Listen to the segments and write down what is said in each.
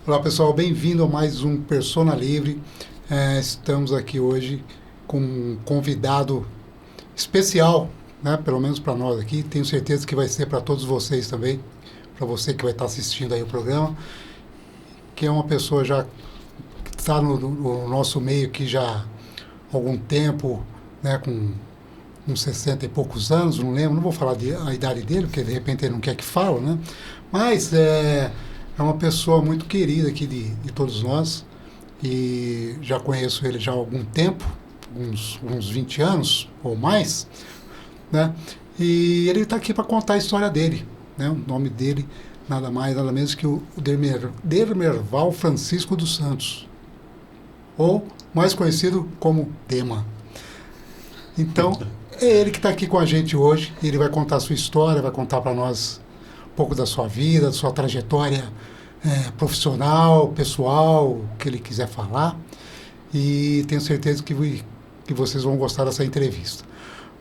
Olá pessoal, bem-vindo a mais um Persona Livre. Estamos aqui hoje com um convidado especial, né? Pelo menos para nós aqui. Tenho certeza que vai ser para todos vocês também, para você que vai estar assistindo aí o programa, que é uma pessoa já que está no nosso meio aqui já há algum tempo, né? Com uns 60 e poucos anos, não lembro, não vou falar a idade dele, porque de repente ele não quer que fale, né? Mas é uma pessoa muito querida aqui de todos nós, e já conheço ele já há algum tempo, uns 20 anos ou mais, né? E ele está aqui para contar a história dele, né? O nome dele, nada mais, nada menos que o Dermerval Francisco dos Santos, ou mais conhecido como Dema. Então, é ele que está aqui com a gente hoje, ele vai contar a sua história, vai contar para nós um pouco da sua vida, da sua trajetória profissional, pessoal, o que ele quiser falar. E tenho certeza que vocês vão gostar dessa entrevista.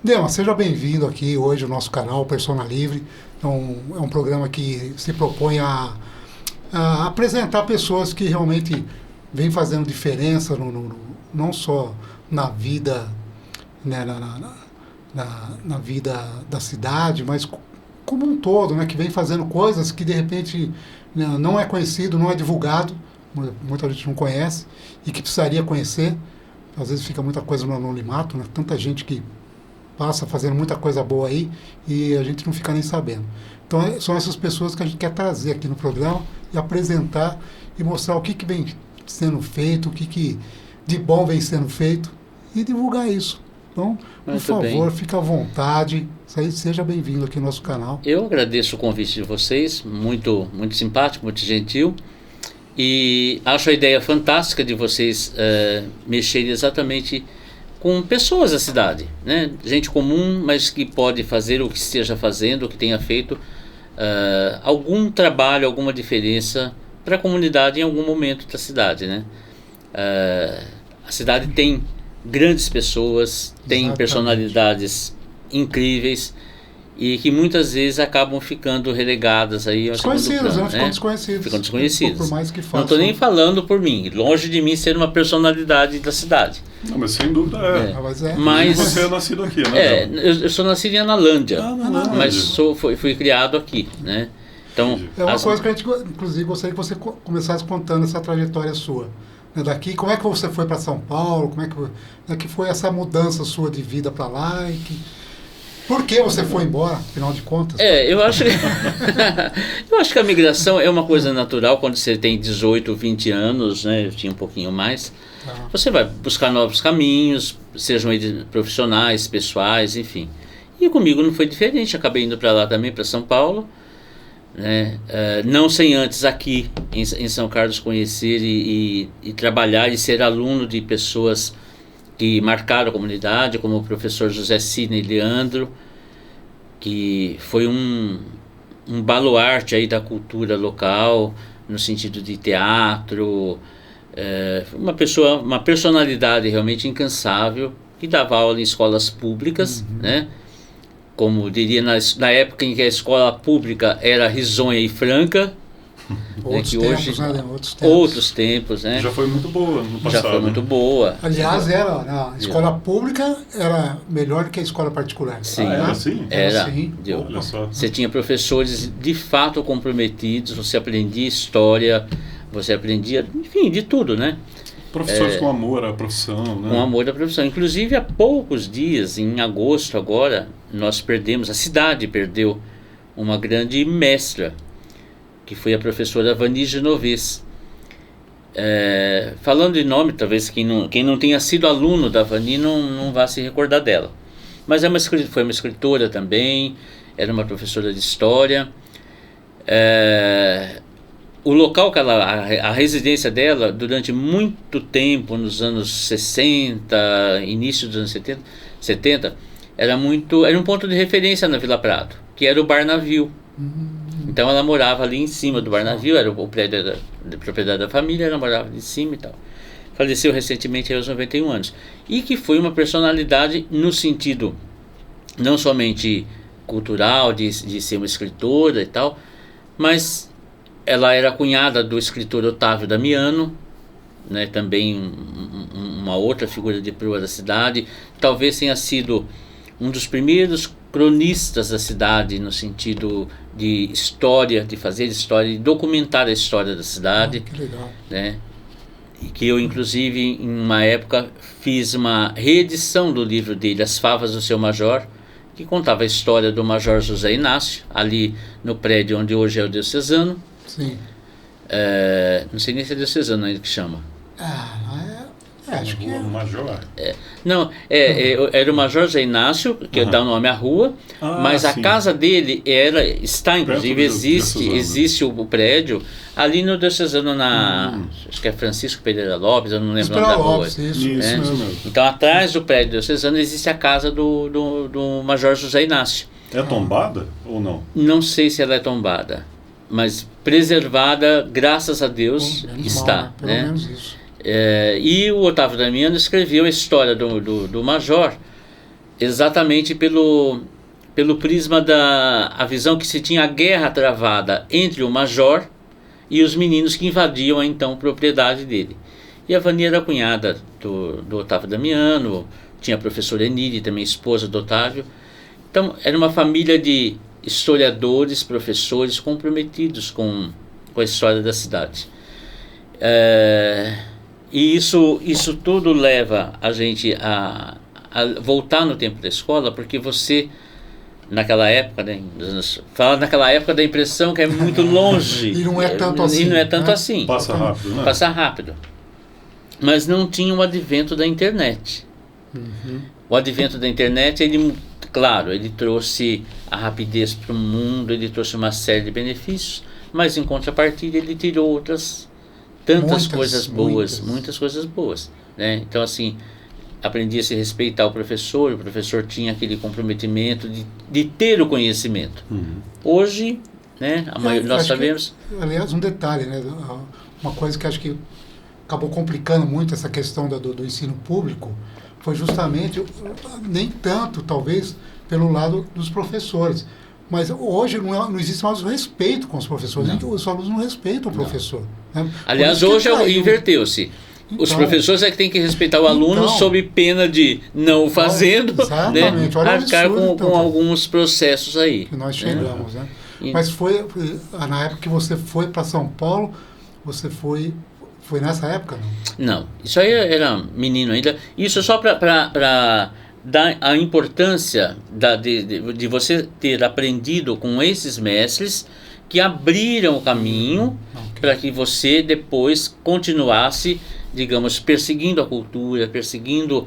Dema, seja bem-vindo aqui hoje ao nosso canal Persona Livre. Então, é um programa que se propõe a apresentar pessoas que realmente vêm fazendo diferença, não só na vida, né, na vida da cidade, mas como um todo, né, que vem fazendo coisas que de repente não é conhecido, não é divulgado, muita gente não conhece e que precisaria conhecer. Às vezes fica muita coisa no anonimato, né? Tanta gente que passa fazendo muita coisa boa aí e a gente não fica nem sabendo. Então são essas pessoas que a gente quer trazer aqui no programa e apresentar e mostrar o que vem sendo feito, o que de bom vem sendo feito e divulgar isso. Então, por favor, fique à vontade, seja bem-vindo aqui no nosso canal. Eu agradeço o convite de vocês, muito, muito simpático, muito gentil, e acho a ideia fantástica de vocês mexerem exatamente com pessoas da cidade, né? Gente comum, mas que pode fazer o que esteja fazendo, o que tenha feito algum trabalho, alguma diferença para a comunidade em algum momento da cidade, né? A cidade tem grandes pessoas, tem personalidades incríveis e que muitas vezes acabam ficando relegadas aí ao segundo plano, né? Ficam desconhecidos. Por mais que façam. Não estou nem falando por mim, longe de mim ser uma personalidade da cidade. Não, mas sem dúvida é. Mas você é nascido aqui, né? Eu sou nascido em Analândia, mas fui criado aqui, né? Então, é uma coisa que a gente, inclusive, gostaria que você começasse contando essa trajetória sua. Daqui, como é que você foi para São Paulo? Como é que foi essa mudança sua de vida para lá? Por que você foi embora, afinal de contas? Eu acho que a migração é uma coisa natural quando você tem 18, 20 anos, né? Eu tinha um pouquinho mais. Você vai buscar novos caminhos, sejam eles profissionais, pessoais, enfim. E comigo não foi diferente, acabei indo para lá também, para São Paulo, né? Não sem antes aqui em São Carlos conhecer e trabalhar e ser aluno de pessoas que marcaram a comunidade, como o professor José Sidney Leandro, que foi um baluarte aí da cultura local, no sentido de teatro, uma personalidade realmente incansável, que dava aula em escolas públicas, né? Como diria na época em que a escola pública era risonha e franca, outros tempos, né? Já foi muito boa no passado. Já foi muito boa. Aliás, a escola pública era melhor que a escola particular. Sim, era assim? Era. Olha só. Você tinha professores de fato comprometidos, você aprendia história, você aprendia, enfim, de tudo, né? Professores com amor à profissão, né? Com amor à profissão. Inclusive, há poucos dias, em agosto agora, a cidade perdeu uma grande mestra, que foi a professora Vani Genovez. Falando de nome, talvez quem não tenha sido aluno da Vani não vá se recordar dela. Mas foi uma escritora também, era uma professora de história. O local a residência dela, durante muito tempo, nos anos 60, início dos anos 70, era um ponto de referência na Vila Prado, que era o Bar Navio. Então ela morava ali em cima do Bar Navio, era o prédio de propriedade da família, ela morava ali em cima e tal. Faleceu recentemente aos 91 anos. E que foi uma personalidade no sentido não somente cultural, de ser uma escritora e tal, mas ela era cunhada do escritor Otávio Damiano, né, também uma outra figura de proa da cidade. Talvez tenha sido um dos primeiros cronistas da cidade, no sentido de história, de fazer história, de documentar a história da cidade. Que legal. Né? E que eu, inclusive, em uma época, fiz uma reedição do livro dele, As Favas do Seu Major, que contava a história do Major José Inácio, ali no prédio onde hoje é o Diocesano. Sim. Não sei nem se é Diocesano ainda que chama. Acho que é. Major. Não, era o Major José Inácio, que dá o nome à rua, mas a casa dele está, inclusive, existe o prédio ali no Diocesano, acho que é Francisco Pereira Lopes, eu não lembro o nome da rua. Isso mesmo. Então, atrás do prédio Diocesano existe a casa do Major José Inácio. É tombada ou não? Não sei se ela é tombada, mas preservada, graças a Deus, está. Pelo menos isso. E o Otávio Damiano escreveu a história do Major exatamente pelo prisma a visão que se tinha a guerra travada entre o Major e os meninos que invadiam a então propriedade dele. E a Vani era cunhada do Otávio Damiano, tinha a professora Enide, também esposa do Otávio. Então era uma família de historiadores, professores comprometidos com a história da cidade. E isso tudo leva a gente a voltar no tempo da escola, porque você, naquela época, né, fala naquela época da impressão que é muito longe. E não é tanto assim. E não é tanto assim. Passa rápido, né? Passa rápido. Mas não tinha o advento da internet. O advento da internet, ele trouxe a rapidez para o mundo, ele trouxe uma série de benefícios, mas em contrapartida ele tirou muitas coisas boas, né? Então, assim, aprendi a se respeitar o professor tinha aquele comprometimento de ter o conhecimento. Hoje, né, nós sabemos... aliás, um detalhe, né, uma coisa que acho que acabou complicando muito essa questão do ensino público foi justamente, nem tanto, talvez, pelo lado dos professores. Mas hoje não existe mais o respeito com os professores. Os alunos não respeitam o professor. Né? Aliás, hoje inverteu-se. Os professores é que têm que respeitar o aluno sob pena de não fazendo, né, arcar com alguns processos aí. Que nós chegamos, né? Mas foi na época que você foi para São Paulo, você foi nessa época? Não, isso aí era menino ainda. Isso só para dar a importância de você ter aprendido com esses mestres que abriram o caminho para que você depois continuasse, digamos, perseguindo a cultura, perseguindo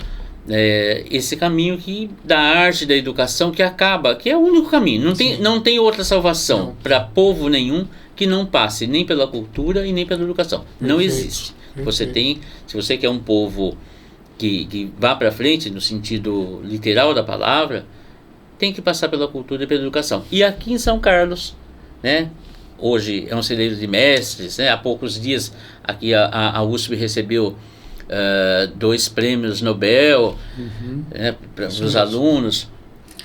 esse caminho da arte, da educação, que é o único caminho. Não tem outra salvação para povo nenhum que não passe nem pela cultura e nem pela educação. Não existe. Se você quer um povo que vá para frente no sentido literal da palavra, tem que passar pela cultura e pela educação. E aqui em São Carlos, né, hoje é um celeiro de mestres, né, há poucos dias aqui a USP recebeu 2 prêmios Nobel, né, para os alunos.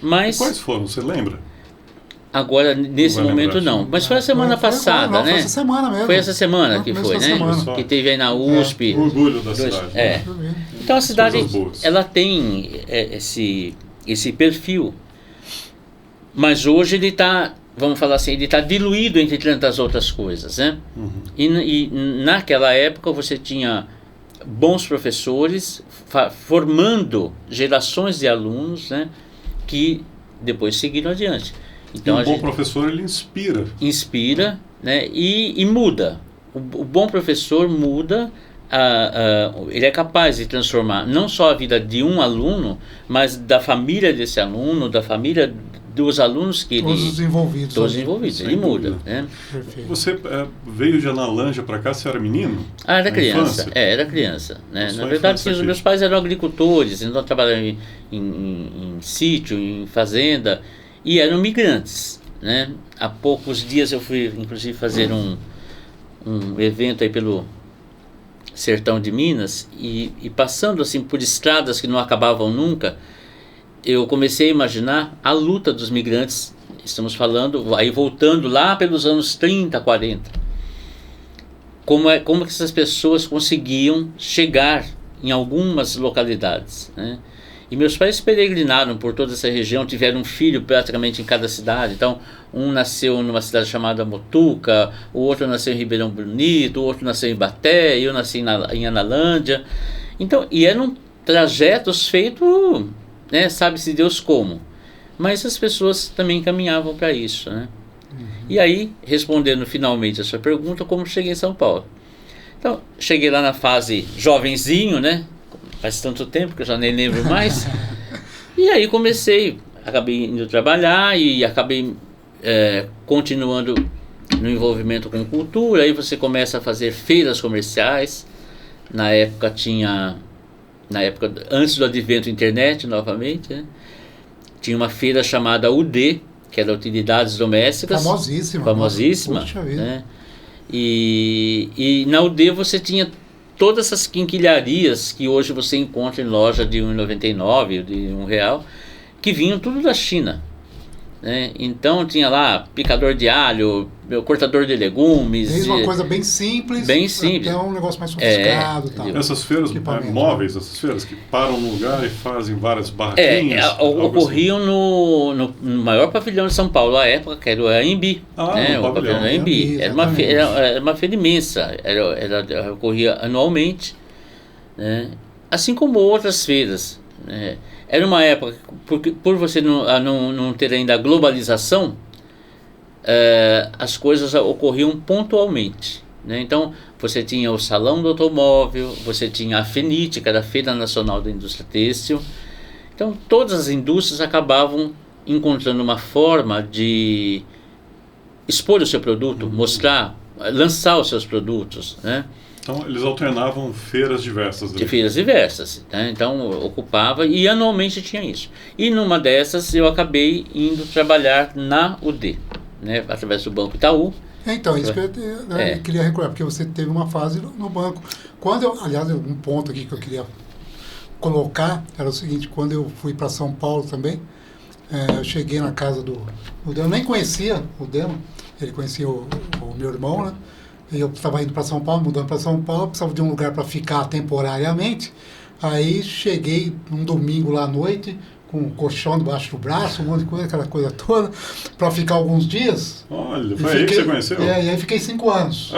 Mas quais foram, você lembra? Agora, nesse momento não. Mas foi a semana passada, né? Foi essa semana mesmo. Foi essa semana que foi, né? Que teve aí na USP. O orgulho da cidade. Então a cidade, ela tem esse perfil. Mas hoje ele está, vamos falar assim, ele está diluído entre tantas outras coisas, né? E naquela época você tinha bons professores formando gerações de alunos, né? Que depois seguiram adiante. Então, e um bom professor, ele inspira, né? E muda. O bom professor muda, ele é capaz de transformar não só a vida de um aluno, mas da família desse aluno, da família dos alunos que todos os envolvidos. Todos envolvidos, ele muda. Né? Você veio de Analanja para cá, você era menino? Era criança, era criança. Né? Na verdade, os meus pais eram agricultores, então trabalhavam em sítio, em fazenda, e eram migrantes, né? Há poucos dias eu fui, inclusive, fazer um evento aí pelo sertão de Minas, e passando assim por estradas que não acabavam nunca, eu comecei a imaginar a luta dos migrantes. Estamos falando, aí voltando lá pelos anos 30, 40. como que essas pessoas conseguiam chegar em algumas localidades, né? E meus pais peregrinaram por toda essa região, tiveram um filho praticamente em cada cidade. Então, um nasceu numa cidade chamada Motuca, o outro nasceu em Ribeirão Bonito, o outro nasceu em Ibaté, eu nasci em Analândia. Então, e eram trajetos feitos, né, sabe-se Deus como. Mas as pessoas também caminhavam para isso, né? E aí, respondendo finalmente a sua pergunta, como cheguei em São Paulo? Então, cheguei lá na fase jovenzinho, né? Faz tanto tempo que eu já nem lembro mais. E aí acabei indo trabalhar e acabei continuando no envolvimento com cultura. Aí você começa a fazer feiras comerciais. Na época antes do advento da internet novamente, né? Tinha uma feira chamada UD, que era Utilidades Domésticas. Famosíssima. Puxa vida. Né? E na UD você tinha todas essas quinquilharias que hoje você encontra em loja de R$1,99, de R$1, que vinham tudo da China, né? Então tinha lá picador de alho, cortador de legumes. Desde uma coisa bem simples até um negócio mais sofisticado. Tal. Essas feiras móveis, essas feiras que param no lugar e fazem várias barraquinhas. Ocorriam no maior pavilhão de São Paulo à época, que era o AMB. O pavilhão do AMB. Era uma feira imensa, ocorria anualmente, né? Assim como outras feiras, né? Era uma época, por você não ter ainda a globalização, as coisas ocorriam pontualmente, né? Então, você tinha o Salão do Automóvel, você tinha a FENIT, que era a Feira Nacional da Indústria Têxtil. Então, todas as indústrias acabavam encontrando uma forma de expor o seu produto, mostrar, lançar os seus produtos, né? Então, eles alternavam feiras diversas. De feiras diversas, né? Então, ocupava e anualmente tinha isso. E numa dessas, eu acabei indo trabalhar na UD, né? Através do Banco Itaú. Então, isso que eu queria recordar, porque você teve uma fase no banco. Aliás, um ponto aqui que eu queria colocar era o seguinte: quando eu fui para São Paulo também, eu cheguei na casa do Dema, eu nem conhecia o Dema, ele conhecia o meu irmão, né? E eu estava indo para São Paulo, mudando para São Paulo, precisava de um lugar para ficar temporariamente. Aí cheguei um domingo lá à noite, com um colchão debaixo do braço, um monte de coisa, aquela coisa toda, para ficar alguns dias. Olha, foi aí que você conheceu? E aí fiquei 5 anos.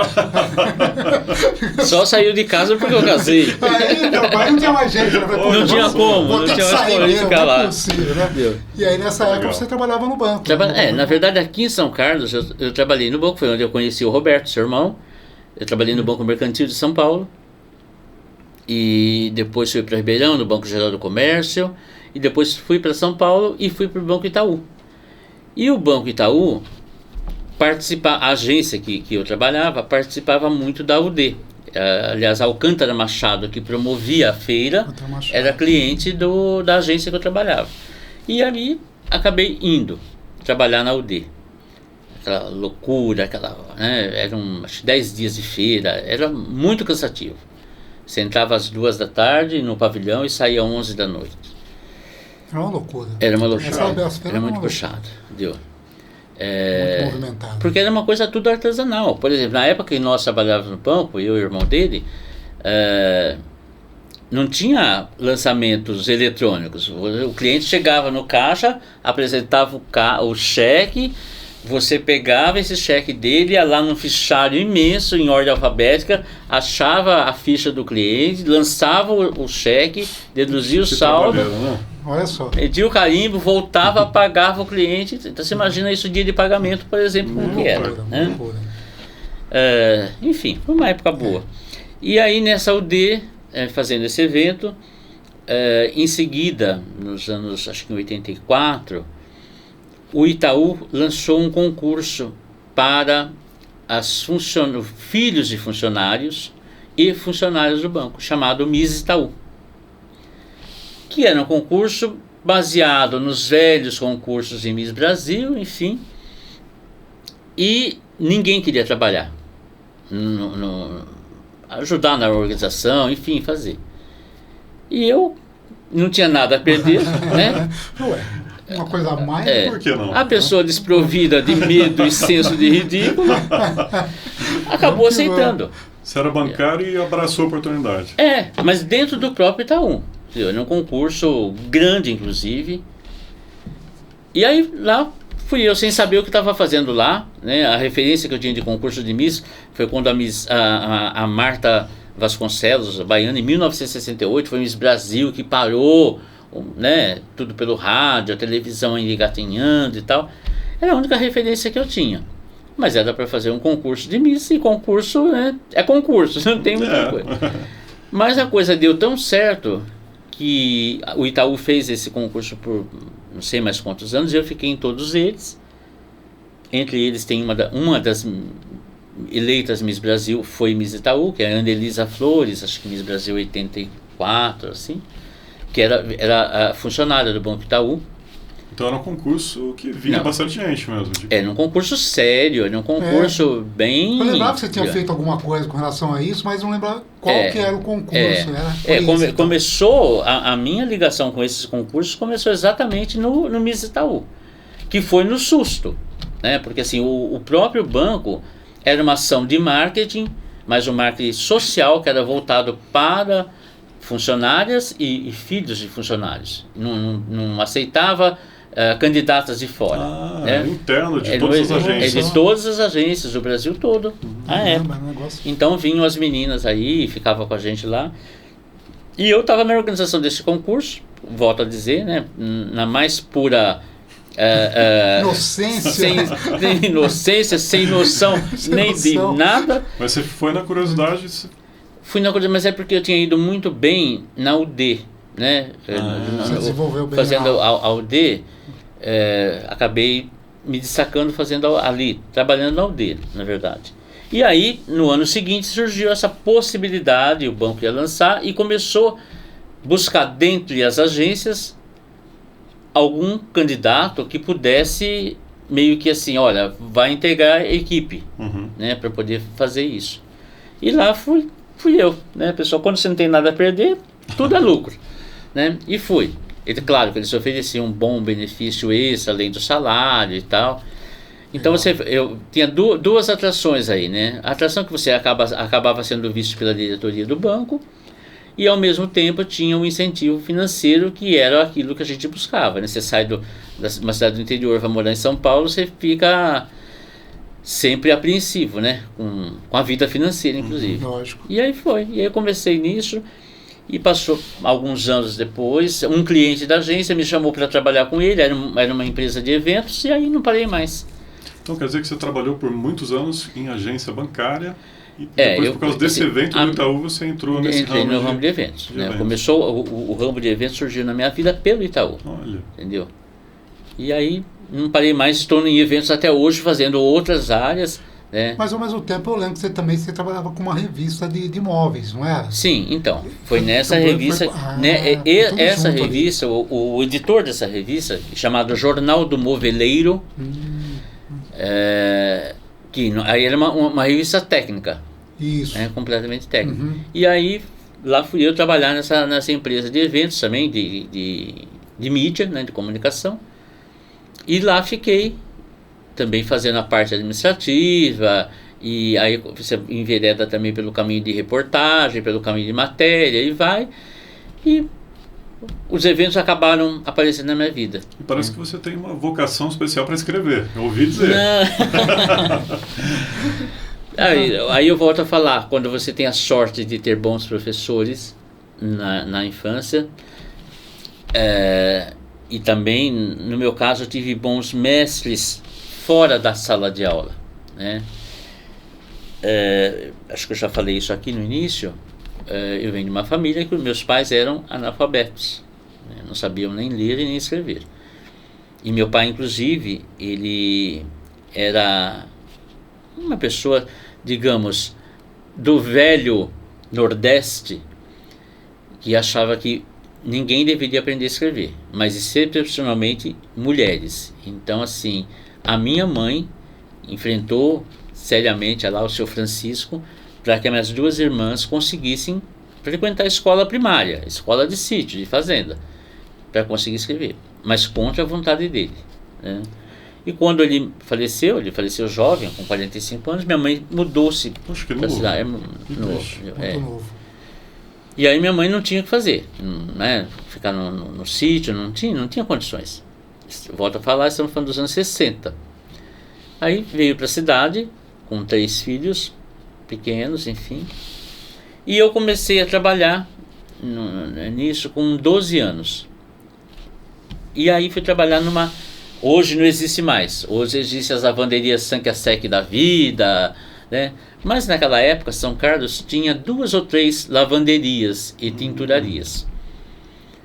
Só saiu de casa porque eu casei. Aí não tinha mais jeito. Não tinha como, não tinha mais como ficar lá. Não é possível, né? E aí nessa época você trabalhava no banco. Na verdade, aqui em São Carlos, eu trabalhei no banco, foi onde eu conheci o Roberto, seu irmão. Eu trabalhei no Banco Mercantil de São Paulo. E depois fui para Ribeirão, no Banco Geral do Comércio. E depois fui para São Paulo e fui para o Banco Itaú. E o Banco Itaú, a agência que eu trabalhava, participava muito da UD. Aliás, a Alcântara Machado, que promovia a feira, era cliente da agência que eu trabalhava. E ali acabei indo trabalhar na UD. Aquela loucura, eram acho que 10 dias de feira, era muito cansativo. Você entrava às 2 da tarde no pavilhão e saía às 11 da noite. Era uma loucura. Era uma loucura. Era muito puxado. Muito movimentado. Porque era uma coisa tudo artesanal. Por exemplo, na época que nós trabalhávamos no banco, eu e o irmão dele, não tinha lançamentos eletrônicos. O cliente chegava no caixa, apresentava o cheque, você pegava esse cheque dele, ia lá num fichário imenso, em ordem alfabética, achava a ficha do cliente, lançava o cheque, deduzia o saldo, olha só, media o carimbo, voltava, pagava o cliente. Então você imagina isso, dia de pagamento, por exemplo, como que era, né? Enfim, foi uma época boa. E aí nessa UD, fazendo esse evento, em seguida, nos anos, acho que em 84, o Itaú lançou um concurso para filhos de funcionários e funcionários do banco, chamado Miss Itaú, que era um concurso baseado nos velhos concursos de Miss Brasil, enfim, e ninguém queria trabalhar, ajudar na organização, enfim, fazer. E eu não tinha nada a perder, né? Uma coisa a mais, por que não? A pessoa desprovida de medo e senso de ridículo acabou aceitando. Você era bancário e abraçou a oportunidade. Mas dentro do próprio Itaú. Era um concurso grande, inclusive. E aí lá fui eu, sem saber o que estava fazendo lá, né? A referência que eu tinha de concurso de Miss foi quando a Marta Vasconcelos, a baiana, em 1968, foi Miss Brasil, que parou, né? Tudo pelo rádio, a televisão engatinhando e tal. Era a única referência que eu tinha. Mas era para fazer um concurso de Miss, e concurso, né? É concurso, não tem muita coisa. Mas a coisa deu tão certo que o Itaú fez esse concurso por não sei mais quantos anos, e eu fiquei em todos eles. Entre eles tem uma das eleitas Miss Brasil, foi Miss Itaú, que é a Ana Elisa Flores, acho que Miss Brasil 84, assim, que era a funcionária do Banco Itaú. Então era um concurso que vinha bastante gente mesmo. Era um concurso sério, era um concurso bem... Eu lembrava que você tinha feito alguma coisa com relação a isso, mas não lembrava qual que era o concurso. Começou, a minha ligação com esses concursos começou exatamente no Miss Itaú, que foi no susto, né? Porque assim, o próprio banco era uma ação de marketing, mas um marketing social que era voltado para funcionárias e filhos de funcionários. Não aceitava candidatas de fora. Né? Interno de todas as agências. De todas as agências do Brasil todo. Então vinham as meninas aí, ficavam com a gente lá. E eu estava na organização desse concurso, volto a dizer, né, na mais pura inocência, sem noção nem de nada. Mas você foi na curiosidade? Fui na curiosidade, mas é porque eu tinha ido muito bem na UD, né? Você desenvolveu bem fazendo a UD, acabei me destacando fazendo ali, trabalhando na UD, na verdade. E aí, no ano seguinte, surgiu essa possibilidade, o banco ia lançar, e começou a buscar dentro das agências algum candidato que pudesse meio que assim, olha, vai integrar a equipe, né, para poder fazer isso. E lá fui eu, né, pessoal, quando você não tem nada a perder, tudo é lucro, né, e fui. Claro que eles ofereciam um bom benefício extra, além do salário e tal. Então eu tinha duas atrações aí, né, a atração que você acabava sendo visto pela diretoria do banco, e ao mesmo tempo tinha um incentivo financeiro, que era aquilo que a gente buscava, né? Você sai de uma cidade do interior, vai morar em São Paulo, você fica sempre apreensivo, né? Com a vida financeira, inclusive. Lógico. E aí eu comecei nisso, e passou alguns anos depois, um cliente da agência me chamou para trabalhar com ele, era uma empresa de eventos, e aí não parei mais. Então quer dizer que você trabalhou por muitos anos em agência bancária, e depois, por causa desse evento do Itaú, você entrou nesse ramo no ramo de eventos. Né? Começou, o ramo de eventos surgiu na minha vida pelo Itaú. Olha. Entendeu? E aí não parei mais, estou em eventos até hoje, fazendo outras áreas. Né? Mas ao mesmo tempo eu lembro que você trabalhava com uma revista de móveis, não era? Sim, então. Foi nessa revista. Essa revista, o editor dessa revista, chamado Jornal do Moveleiro, que aí era uma revista técnica. Isso. Completamente técnica. E aí lá fui eu trabalhar nessa empresa de eventos também, de mídia, né, de comunicação. E lá fiquei também fazendo a parte administrativa, e aí você envereda também pelo caminho de reportagem, pelo caminho de matéria, e vai. E os eventos acabaram aparecendo na minha vida. E parece que você tem uma vocação especial para escrever, eu ouvi dizer. Aí eu volto a falar, quando você tem a sorte de ter bons professores na infância, e também, no meu caso, eu tive bons mestres fora da sala de aula, né? Acho que eu já falei isso aqui no início. Eu venho de uma família que os meus pais eram analfabetos, né? Não sabiam nem ler e nem escrever. E meu pai, inclusive, ele era uma pessoa, digamos, do velho Nordeste, que achava que ninguém deveria aprender a escrever, mas excepcionalmente mulheres. Então, assim, a minha mãe enfrentou seriamente lá o seu Francisco para que as minhas duas irmãs conseguissem frequentar a escola primária, escola de sítio, de fazenda, para conseguir escrever, mas contra a vontade dele, né? E quando ele faleceu jovem, com 45 anos, minha mãe mudou-se para a cidade. Novo. E aí minha mãe não tinha o que fazer, né? Ficar no sítio, não tinha condições. Volto a falar, estamos falando dos anos 60. Aí veio para a cidade, com 3 filhos pequenos, enfim. E eu comecei a trabalhar nisso com 12 anos. E aí fui trabalhar hoje não existe mais. Hoje existem as lavanderias Sankiasek da vida, né? Mas naquela época, São Carlos tinha 2 ou 3 lavanderias e tinturarias.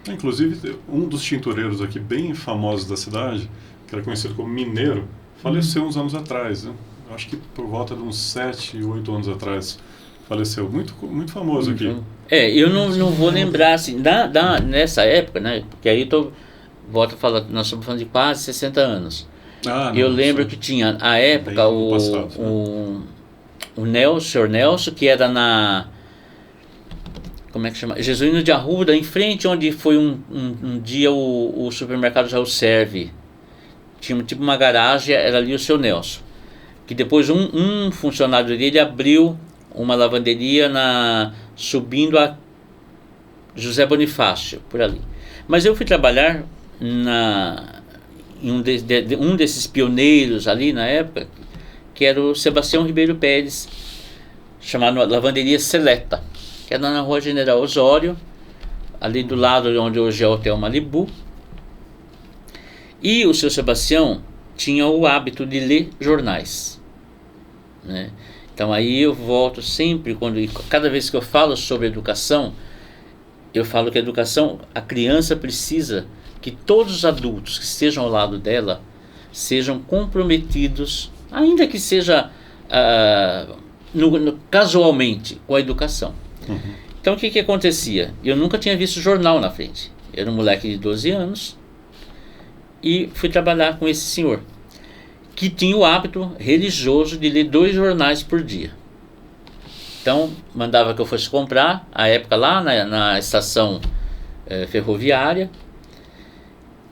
Inclusive, um dos tintureiros aqui bem famosos da cidade, que era conhecido como Mineiro, faleceu uns anos atrás, né? Acho que por volta de uns 7, 8 anos atrás faleceu. Muito, muito famoso aqui. Eu não vou lembrar, assim, nessa época, né? Porque aí volto a falar, nós estamos falando de quase 60 anos. Eu lembro que tinha, à época, o senhor Nelson, que era como é que chama? Jesuíno de Arruda, em frente onde foi um dia o supermercado Jaú Serve. Tinha tipo uma garagem, era ali o seu Nelson. Que depois um funcionário dele abriu uma lavanderia subindo a José Bonifácio, por ali. Mas eu fui trabalhar em um desses pioneiros ali na época, que era o Sebastião Ribeiro Pérez, chamado Lavanderia Seleta, que era na Rua General Osório, ali do lado de onde hoje é o Hotel Malibu. E o seu Sebastião tinha o hábito de ler jornais, né? Então aí eu volto sempre, cada vez que eu falo sobre educação, eu falo que a criança precisa que todos os adultos que estejam ao lado dela sejam comprometidos, ainda que seja casualmente, com a educação. Então o que acontecia? Eu nunca tinha visto jornal na frente. Eu era um moleque de 12 anos e fui trabalhar com esse senhor, que tinha o hábito religioso de ler 2 jornais por dia. Então mandava que eu fosse comprar, à época lá na estação ferroviária,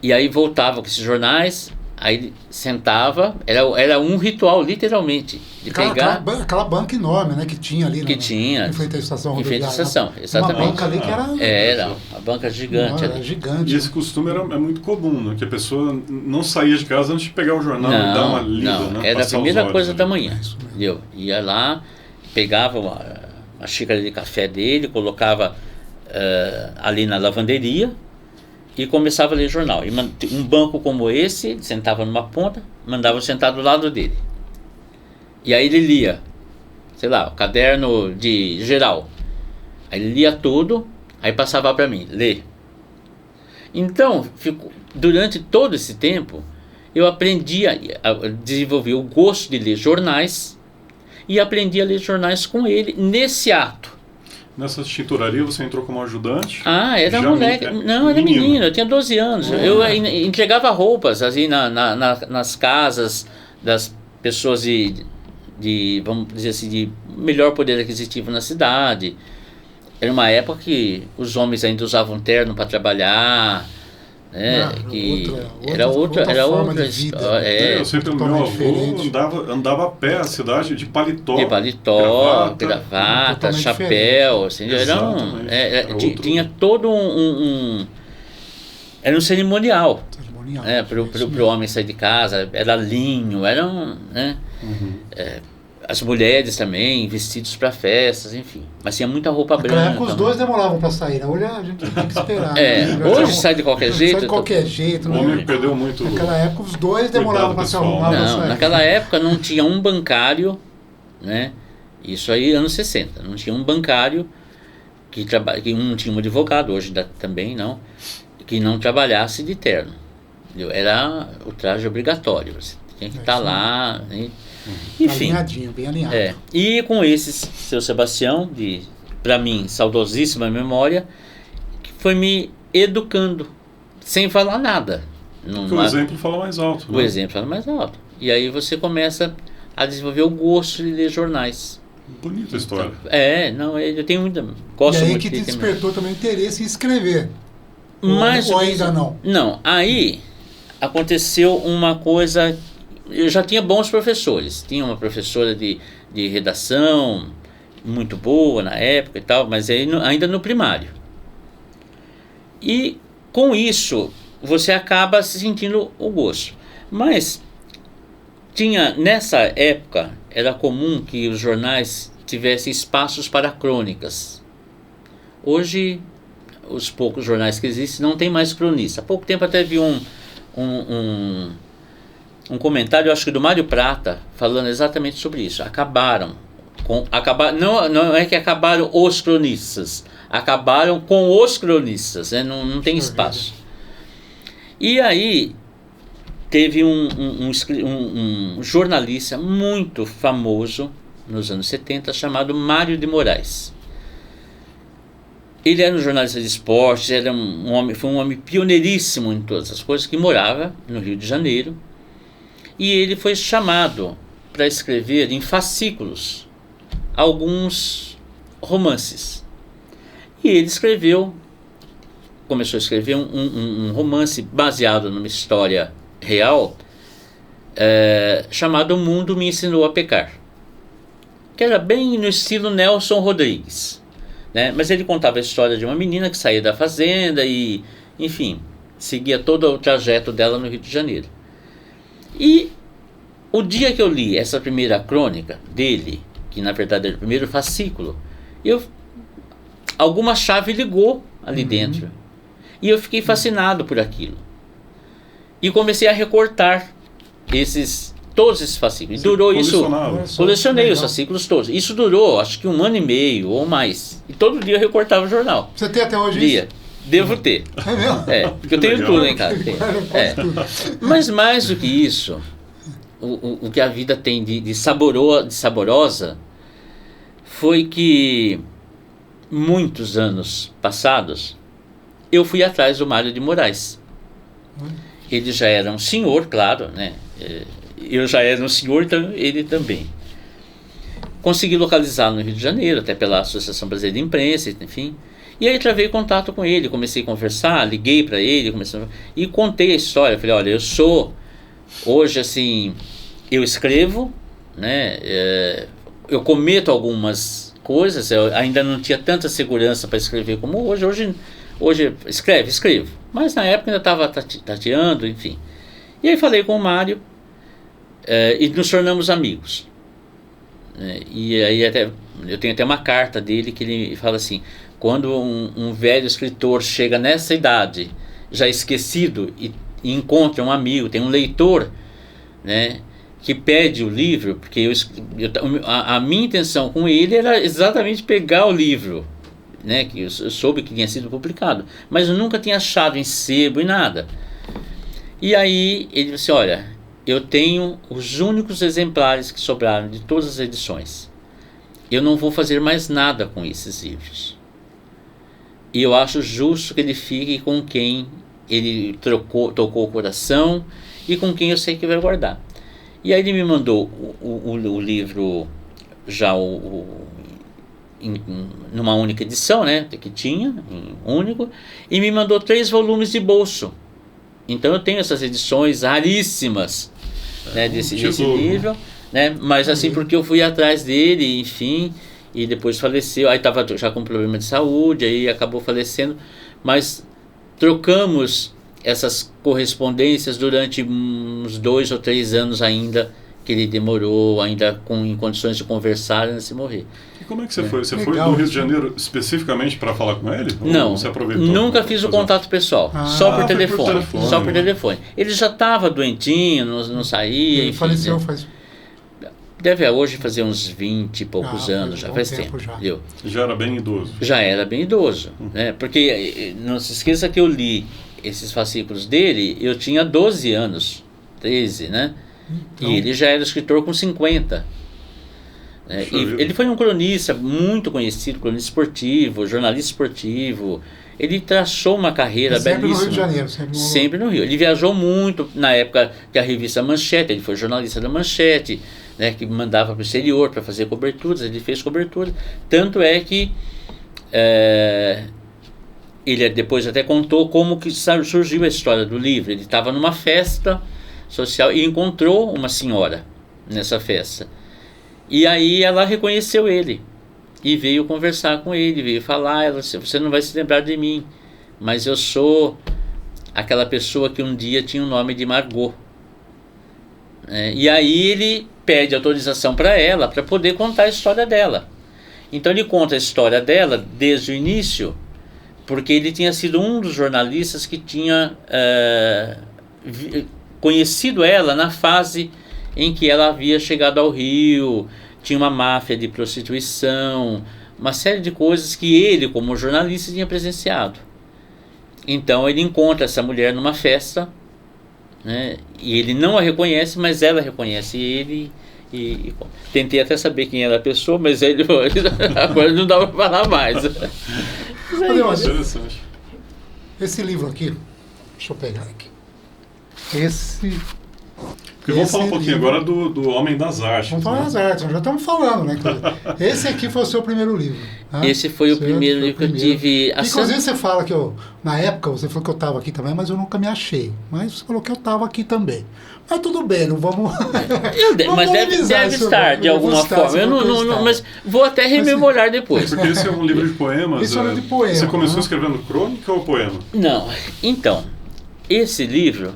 e aí voltava com esses jornais, aí sentava, era um ritual, literalmente, de pegar... Aquela banca enorme, né, que tinha ali, em frente à estação rodoviária. Em frente à estação, exatamente. Uma banca ali que era uma banca gigante. Era gigante. E esse costume é muito comum, né, que a pessoa não saía de casa antes de pegar o jornal e dar uma lida, né? Era a primeira coisa da manhã. Eu ia lá, pegava uma xícara de café dele, colocava ali na lavanderia, e começava a ler jornal. E um banco como esse, sentava numa ponta, mandava eu sentar do lado dele. E aí ele lia, sei lá, o caderno de geral. Aí ele lia tudo, aí passava para mim, lê. Então, durante todo esse tempo, eu aprendi a desenvolver o gosto de ler jornais e aprendi a ler jornais com ele nesse ato. Nessa tinturaria você entrou como ajudante? Era moleque. Não, era menino, eu tinha 12 anos. Eu entregava roupas assim, nas casas das pessoas de, vamos dizer assim, de melhor poder aquisitivo na cidade. Era uma época que os homens ainda usavam terno para trabalhar. Era outra forma de vida. Eu sempre o meu avô andava a pé a cidade de paletó. De paletó, gravata, chapéu. Assim, tinha todo era um cerimonial. Para o homem sair de casa. Era linho, né? As mulheres também, vestidos para festas, enfim. Mas tinha muita roupa branca. Naquela época os dois demoravam para sair, né? Hoje a gente tem que esperar. Hoje sai de qualquer jeito. Sai de qualquer jeito. O homem perdeu muito. Naquela época os dois demoravam para se arrumar. Naquela época não tinha um bancário, né? Isso aí, anos 60. Não tinha um bancário que não tinha um advogado, hoje também não, que não trabalhasse de terno. Entendeu? Era o traje obrigatório. Você tinha que estar lá, né? Enfim, bem alinhado. E com esse seu Sebastião, para mim, saudosíssima memória, que foi me educando, sem falar nada. Porque o exemplo fala mais alto. O exemplo fala mais alto. E aí você começa a desenvolver o gosto de ler jornais. Bonita história. Eu tenho muita... Gosto muito. E aí muito que te despertou também o interesse em escrever. Mas, ou ainda não? Não, aí aconteceu uma coisa eu já tinha bons professores. Tinha uma professora de redação muito boa na época e tal, mas ainda no primário. E com isso você acaba sentindo o gosto. Mas nessa época era comum que os jornais tivessem espaços para crônicas. Hoje, os poucos jornais que existem não tem mais cronista. Há pouco tempo até vi um comentário, eu acho que do Mário Prata, falando exatamente sobre isso. Não é que acabaram os cronistas, acabaram com os cronistas, né? Não tem espaço. E aí teve um jornalista muito famoso nos anos 70 chamado Mário de Moraes. Ele era um jornalista de esportes, foi um homem pioneiríssimo em todas as coisas, que morava no Rio de Janeiro, e ele foi chamado para escrever em fascículos alguns romances. E ele começou a escrever um romance baseado numa história real, chamado O Mundo Me Ensinou a Pecar, que era bem no estilo Nelson Rodrigues, né? Mas ele contava a história de uma menina que saía da fazenda e, enfim, seguia todo o trajeto dela no Rio de Janeiro. E o dia que eu li essa primeira crônica dele, que na verdade era o primeiro fascículo, alguma chave ligou ali dentro. E eu fiquei fascinado por aquilo. E comecei a recortar todos esses fascículos. Durou isso. Colecionei os fascículos todos. Isso durou, acho que 1 ano e meio ou mais. E todo dia eu recortava o jornal. Você tem até hoje Lia. isso? Devo ter. É mesmo? Porque eu tenho tudo em casa. Mas mais do que isso, o que a vida tem de saborosa foi que muitos anos passados eu fui atrás do Mário de Moraes. Ele já era um senhor, claro, né? Eu já era um senhor, então ele também. Consegui localizá-lo no Rio de Janeiro, até pela Associação Brasileira de Imprensa, enfim. E aí travei contato com ele, comecei a conversar, liguei para ele, e contei a história. Falei, olha, hoje assim, eu escrevo, né? Eu cometo algumas coisas, eu ainda não tinha tanta segurança para escrever como hoje. Hoje escrevo, mas na época ainda estava tateando, enfim. E aí falei com o Mário, e nos tornamos amigos. E aí eu tenho até uma carta dele que ele fala assim: quando um velho escritor chega nessa idade, já esquecido, e encontra um amigo, tem um leitor, né, que pede o livro, porque a minha intenção com ele era exatamente pegar o livro, né, que eu soube que tinha sido publicado, mas eu nunca tinha achado em sebo e nada. E aí ele disse: olha, eu tenho os únicos exemplares que sobraram de todas as edições. Eu não vou fazer mais nada com esses livros. E eu acho justo que ele fique com quem ele tocou o coração e com quem eu sei que vai guardar. E aí ele me mandou o livro já numa única edição, né, que tinha, único, e me mandou 3 volumes de bolso. Então eu tenho essas edições raríssimas, né, desse livro, né, mas assim, porque eu fui atrás dele, enfim, e depois faleceu. Aí estava já com problema de saúde, aí acabou falecendo, mas trocamos essas correspondências durante uns 2 ou 3 anos ainda, que ele demorou ainda em condições de conversar antes de morrer. E como é que você foi? Você foi do Rio de Janeiro especificamente para falar com ele? Não, ou você aproveitou? Nunca fiz o contato pessoal, só por telefone. Só por telefone. Ele já estava doentinho, não saía. Ele faleceu faz... Deve hoje fazer uns 20 e poucos anos, já faz tempo. Já era bem idoso. Já era bem idoso, né? Porque não se esqueça que eu li esses fascículos dele, eu tinha 12 anos, 13, né? Então... E ele já era escritor com 50. Né? E ele foi um cronista muito conhecido, cronista esportivo, jornalista esportivo. Ele traçou uma carreira belíssima. No Rio de Janeiro. Sempre no Rio. Ele viajou muito na época que a revista Manchete, ele foi jornalista da Manchete, né, que mandava para o exterior para fazer coberturas, ele fez cobertura. Tanto é que ele depois até contou como que surgiu a história do livro. Ele estava numa festa, social e encontrou uma senhora nessa festa. E aí ela reconheceu ele e veio conversar com ele, veio falar. Ela disse: você não vai se lembrar de mim, mas eu sou aquela pessoa que um dia tinha o nome de Margot. E aí ele pede autorização para ela, para poder contar a história dela. Então ele conta a história dela desde o início, porque ele tinha sido um dos jornalistas que tinha conhecido ela na fase em que ela havia chegado ao Rio. Tinha uma máfia de prostituição, uma série de coisas que ele, como jornalista, tinha presenciado. Então ele encontra essa mulher numa festa, né, e ele não a reconhece, mas ela reconhece ele. E tentei até saber quem era a pessoa, mas ele agora não dá para falar mais. Interessante. Esse livro aqui, deixa eu pegar aqui. Esse Porque vamos falar um pouquinho agora do Homem das Artes. Vamos falar das artes, nós já estamos falando, né? Esse aqui foi o seu primeiro livro. Né? Esse foi o primeiro livro que eu tive. Inclusive você fala que na época você falou que eu estava aqui também, mas eu nunca me achei. Mas você falou que eu estava aqui também. Mas tudo bem, não vamos. Mas deve estar de alguma forma. Eu não, mas vou até rememorar depois. Porque esse é um livro de poemas. Esse é um livro de poemas. Você começou escrevendo crônica ou poema? Não. Então, esse livro,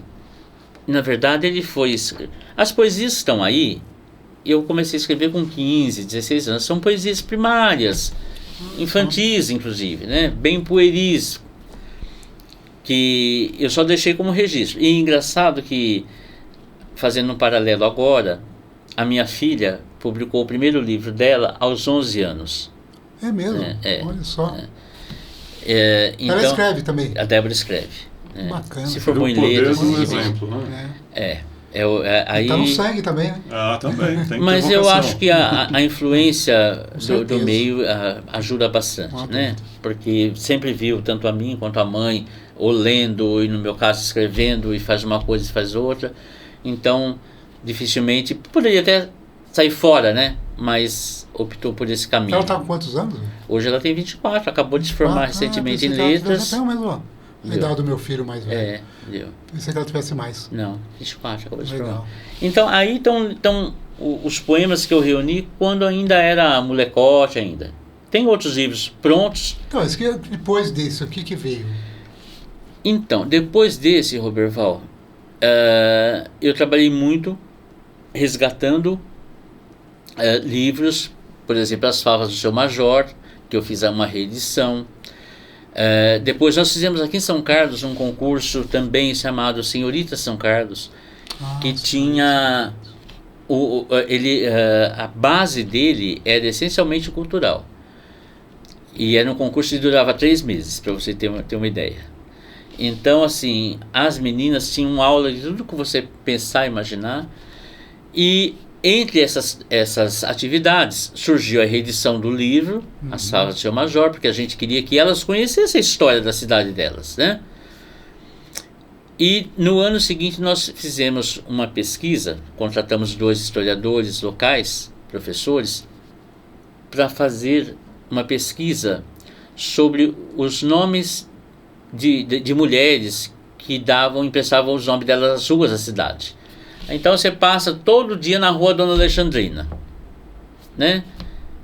na verdade, ele foi. As poesias estão aí. Eu comecei a escrever com 15, 16 anos. São poesias primárias, infantis, inclusive, né? Bem pueris, que eu só deixei como registro. E engraçado que, fazendo um paralelo agora, a minha filha publicou o primeiro livro dela aos 11 anos. É mesmo? Olha só. Então, ela escreve também? A Débora escreve. Bacana. Se formou em letras. Exemplo, né? Aí, tá no sangue também, né? Também. Tem mas eu acho que a influência do meio ajuda bastante, né? Porque sempre viu, tanto a mim quanto a mãe, ou lendo, e no meu caso escrevendo, e faz uma coisa e faz outra. Então, dificilmente, poderia até sair fora, né? Mas optou por esse caminho. Ela está com quantos anos? Hoje ela tem 24, acabou de se formar recentemente em letras. Até mesmo a idade do meu filho mais velho. Deu. Pensei que ela tivesse mais. Não, 24, acabou de se formar. Legal. Então, aí estão os poemas que eu reuni quando ainda era molecote ainda. Tem outros livros prontos. Então, depois disso, o que veio? Então, depois desse, Roberval, eu trabalhei muito resgatando livros, por exemplo, As Favas do Seu Major, que eu fiz uma reedição. Depois nós fizemos aqui em São Carlos um concurso também chamado Senhorita São Carlos, que tinha a base dele era essencialmente cultural, e era um concurso que durava 3 meses, para você ter uma ideia. Então, assim, as meninas tinham aula de tudo que você pensar e imaginar, e entre essas atividades surgiu a reedição do livro, As Favas do Seu Major, porque a gente queria que elas conhecessem a história da cidade delas, né? E no ano seguinte nós fizemos uma pesquisa, contratamos 2 historiadores locais, professores, para fazer uma pesquisa sobre os nomes de mulheres que emprestavam os nomes delas às ruas da cidade. Então você passa todo dia na rua Dona Alexandrina, né?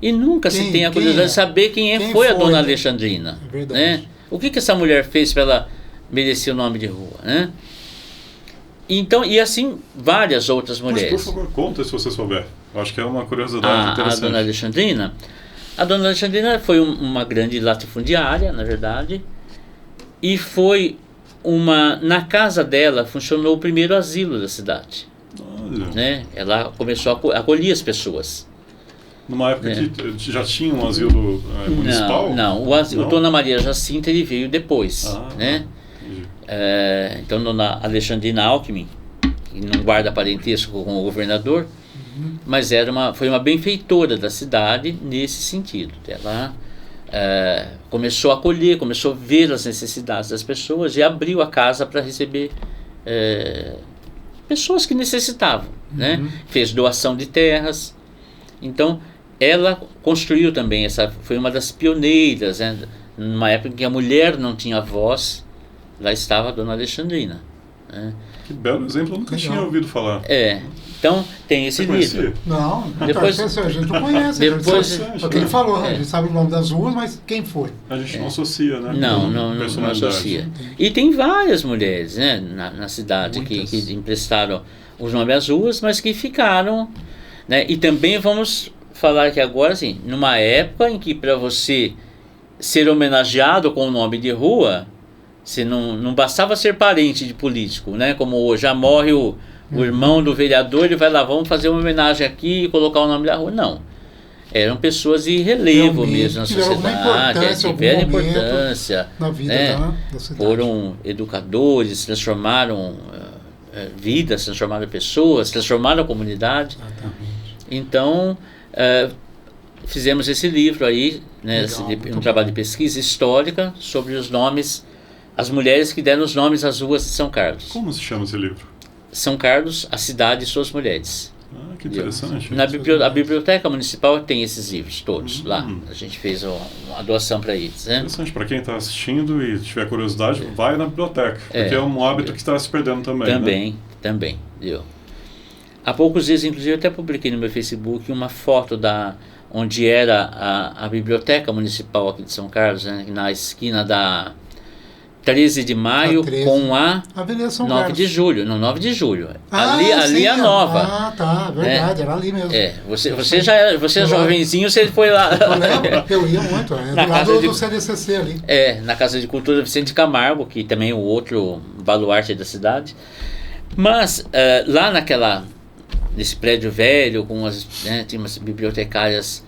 E nunca se tem a curiosidade de saber quem foi a Dona Alexandrina. É verdade. Né? O que essa mulher fez para ela merecer o nome de rua, né? Então, e assim, várias outras mulheres. Mas, por favor, conta se você souber. Eu acho que é uma curiosidade interessante. A Dona Alexandrina? A Dona Alexandrina foi uma grande latifundiária, na verdade, e foi na casa dela funcionou o primeiro asilo da cidade. Olha. Né? Ela começou a acolher as pessoas. Numa época que já tinha um asilo municipal? Não, o Dona Maria Jacinta ele veio depois. Né? Então, Dona Alexandrina Alckmin, que não guarda parentesco com o governador, mas foi uma benfeitora da cidade nesse sentido. Ela começou a acolher, começou a ver as necessidades das pessoas e abriu a casa para receber pessoas que necessitavam, né? Fez doação de terras. Então ela construiu também foi uma das pioneiras, né? Numa época em que a mulher não tinha voz, lá estava a Dona Alexandrina, né? Que belo exemplo, eu nunca tinha ouvido falar. Então tem esse livro. Não, depois, a gente não conhece. Depois, o que ele falou, a gente sabe o nome das ruas, mas quem foi? A gente não associa, né? Não associa. E tem várias mulheres, né, na cidade que emprestaram os nomes às ruas, mas que ficaram, né? E também vamos falar que agora, assim, numa época em que para você ser homenageado com o nome de rua, você não bastava ser parente de político, né? Como hoje, já morre o irmão do vereador, ele vai lá, vamos fazer uma homenagem aqui e colocar o nome da rua. Não. Eram pessoas de relevo mesmo na sociedade, tiveram importância na vida, né? Da cidade. Foram educadores, transformaram vidas, transformaram pessoas, transformaram a comunidade. Exatamente. Então, fizemos esse livro aí, né, um trabalho de pesquisa histórica sobre os nomes, as mulheres que deram os nomes às ruas de São Carlos. Como se chama esse livro? São Carlos, a cidade e suas mulheres. Que interessante. A biblioteca municipal tem esses livros todos lá. A gente fez uma doação para eles. Né? Interessante, para quem está assistindo e tiver curiosidade, vai na biblioteca, porque é um hábito que está se perdendo também. Também. Viu? Há poucos dias, inclusive, eu até publiquei no meu Facebook uma foto onde era a biblioteca municipal aqui de São Carlos, né, na esquina da 13 de maio com a 9 de julho. Não, 9 de julho. Ali é a nova. Ah, tá, verdade, era ali mesmo. Você é jovenzinho, você foi lá. Eu ia muito, do lado do CDCC ali. Na Casa de Cultura Vicente Camargo, que também é o outro baluarte da cidade. Mas lá nesse prédio velho, tinha umas bibliotecárias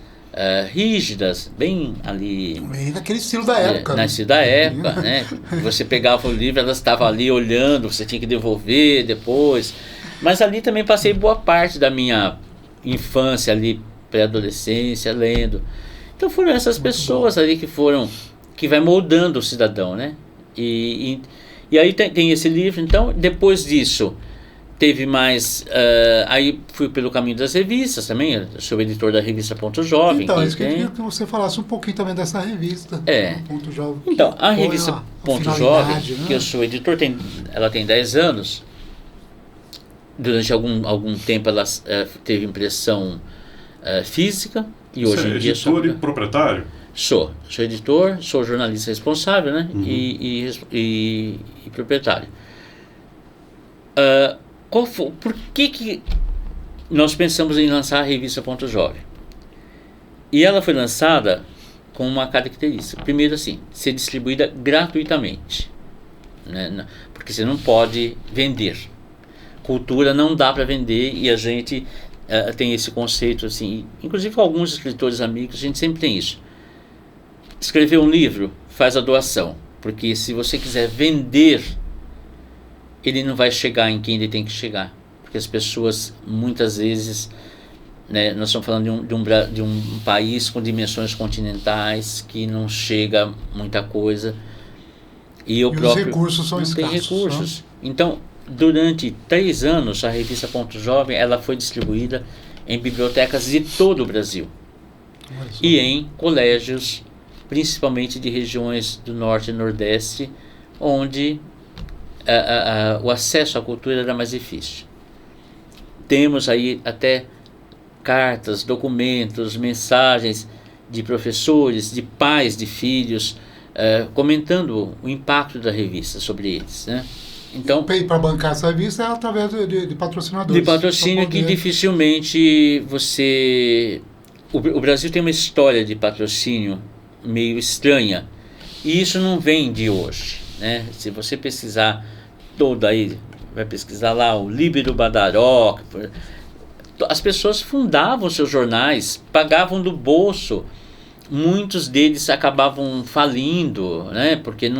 rígidas, bem ali... Naquele estilo da época. No estilo da época, né? Você pegava o livro, elas estavam ali olhando, você tinha que devolver depois. Mas ali também passei boa parte da minha infância ali, pré-adolescência, lendo. Então foram essas pessoas ali que vai moldando o cidadão, né? E aí tem esse livro. Então, depois disso, teve mais... aí fui pelo caminho das revistas também. Eu sou editor da revista Ponto Jovem. Então, isso que eu queria que você falasse um pouquinho também dessa revista. Ponto Jovem. Então, a revista Ponto Jovem, né? Que eu sou editor, ela tem 10 anos. Durante algum tempo ela teve impressão física. E hoje em dia editor e proprietário? Sou editor, sou jornalista responsável, né? E proprietário. Por que nós pensamos em lançar a revista Ponto Jovem? E ela foi lançada com uma característica. Primeiro, assim, ser distribuída gratuitamente, né? Porque você não pode vender. Cultura não dá para vender, e a gente tem esse conceito, assim, inclusive com alguns escritores amigos, a gente sempre tem isso. Escrever um livro, faz a doação, porque se você quiser vender, ele não vai chegar em quem ele tem que chegar, porque as pessoas muitas vezes, né, nós estamos falando de um país com dimensões continentais que não chega muita coisa, e os recursos são escassos, tem recursos. Então, durante 3 anos, a revista Ponto Jovem ela foi distribuída em bibliotecas de todo o Brasil e em colégios, principalmente de regiões do Norte e Nordeste, onde o acesso à cultura era mais difícil. Temos aí até cartas, documentos, mensagens de professores, de pais de filhos, comentando o impacto da revista sobre eles, né? Então, para bancar essa revista é através de patrocinadores. De patrocínio que dificilmente você... O Brasil tem uma história de patrocínio meio estranha, e isso não vem de hoje, né? Se você pesquisar vai pesquisar lá o Líbero Badaró, as pessoas fundavam seus jornais, pagavam do bolso, muitos deles acabavam falindo, né? Porque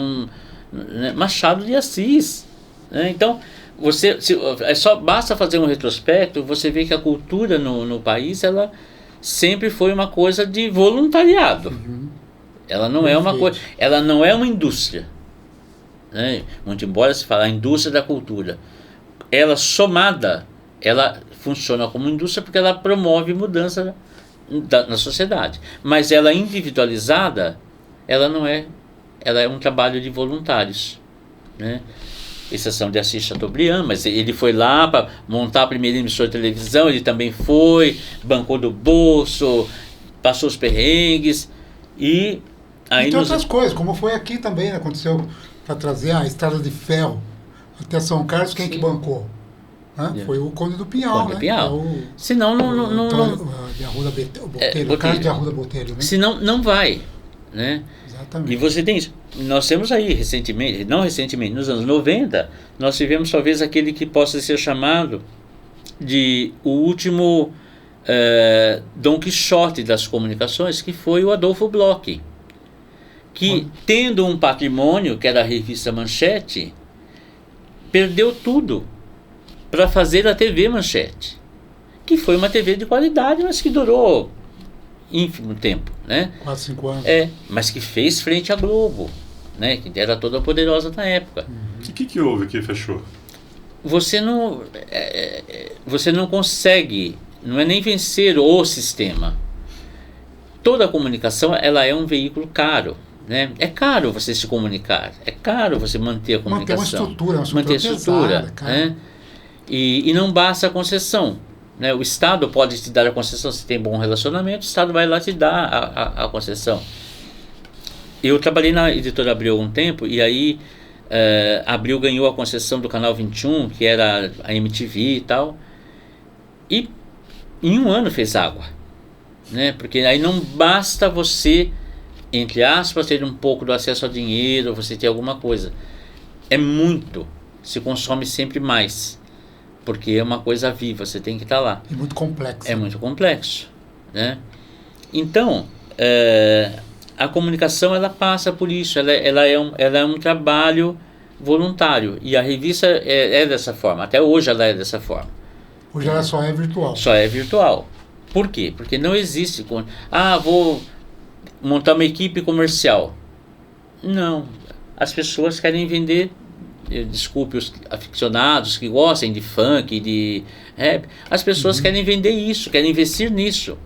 Machado de Assis, né? Então basta fazer um retrospecto, você vê que a cultura no país ela sempre foi uma coisa de voluntariado. Ela não é uma coisa, ela não é uma indústria, né? Muito embora se fale a indústria da cultura, ela somada, ela funciona como indústria porque ela promove mudança na sociedade, mas ela individualizada, ela não é, ela é um trabalho de voluntários, né? exceção de Assis Chateaubriand, mas ele foi lá para montar a primeira emissora de televisão, ele também foi, bancou do bolso, passou os perrengues, e aí tem outras coisas, como foi aqui também, né? Aconteceu para trazer a estrada de ferro até São Carlos, quem que bancou? Né? Foi o Conde do Pinhal, Conde né? do Pinhal. Senão não de Arruda Botelho, Carlos de Arruda Botelho, né? Senão não vai, né? Exatamente. E você tem isso. Nós temos aí recentemente, não recentemente, nos anos 90, nós tivemos talvez aquele que possa ser chamado de o último Dom Quixote das comunicações, que foi o Adolfo Bloch, que tendo um patrimônio, que era a revista Manchete, perdeu tudo para fazer a TV Manchete, que foi uma TV de qualidade, mas que durou ínfimo tempo, né? 4, 5 anos. Mas que fez frente à Globo, né? Que era toda poderosa na época. O que houve que fechou? Você não consegue, não é nem vencer o sistema. Toda a comunicação, ela é um veículo caro, né? É caro você se comunicar, é caro você manter a comunicação. Manter uma estrutura pesada, né? E não basta a concessão, né? O Estado pode te dar a concessão se tem bom relacionamento, o Estado vai lá te dar a concessão. Eu trabalhei na editora Abril há um tempo, e aí Abril ganhou a concessão do Canal 21, que era a MTV e tal, e em um ano fez água, né? Porque aí não basta você, entre aspas, ter um pouco do acesso ao dinheiro, você ter alguma coisa. É muito, se consome sempre mais, porque é uma coisa viva, você tem que estar lá. E muito complexo. É muito complexo, né? Então, a comunicação, ela passa por isso, ela é um trabalho voluntário, e a revista é dessa forma, até hoje ela é dessa forma. Hoje ela só é virtual. Só é virtual. Por quê? Porque não existe, vou montar uma equipe comercial. Não, as pessoas querem vender, desculpe os aficionados que gostem de funk, de rap, as pessoas querem vender isso, querem investir nisso.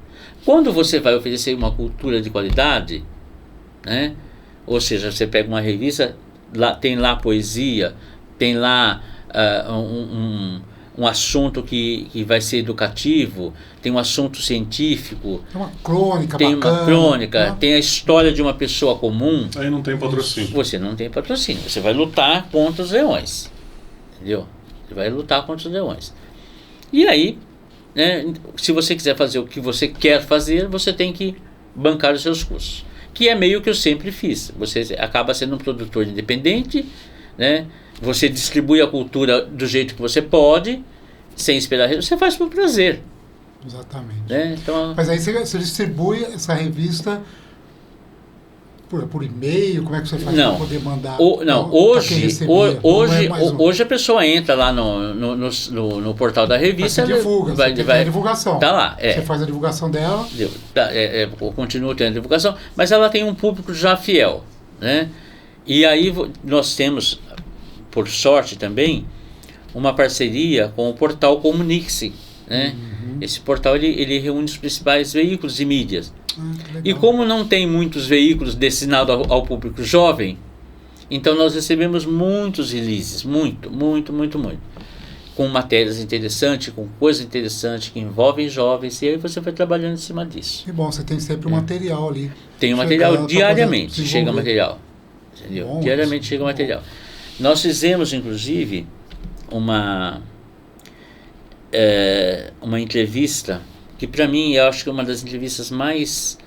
Quando você vai oferecer uma cultura de qualidade, né? Ou seja, você pega uma revista, tem lá poesia, tem lá um assunto que vai ser educativo, tem um assunto científico, tem uma crônica tem bacana, uma crônica, né? tem a história de uma pessoa comum. Aí não tem patrocínio. Você não tem patrocínio, você vai lutar contra os leões, entendeu? Você vai lutar contra os leões. E aí, né, se você quiser fazer o que você quer fazer, você tem que bancar os seus custos, que é meio que eu sempre fiz. Você acaba sendo um produtor independente, né? Você distribui a cultura do jeito que você pode, sem esperar, você faz por prazer. Exatamente. Né? Então, mas aí você distribui essa revista por e-mail? Como é que você faz para poder mandar? Hoje a pessoa entra lá no portal da revista. Você divulga, vai a divulgação. Tá lá. Você faz a divulgação dela. Continua tendo a divulgação, mas ela tem um público já fiel, né? E aí nós temos, por sorte também, uma parceria com o portal Comunique-se, né? Esse portal ele reúne os principais veículos de mídias. E como não tem muitos veículos destinados ao público jovem, então nós recebemos muitos releases, muito, com matérias interessantes, com coisas interessantes que envolvem jovens, e aí você vai trabalhando em cima disso. E bom, você tem sempre um material ali. Tem um material diariamente, chega material. Entendeu? Bom, diariamente chega material. Nós fizemos, inclusive, uma entrevista que, para mim, eu acho que é uma das entrevistas mais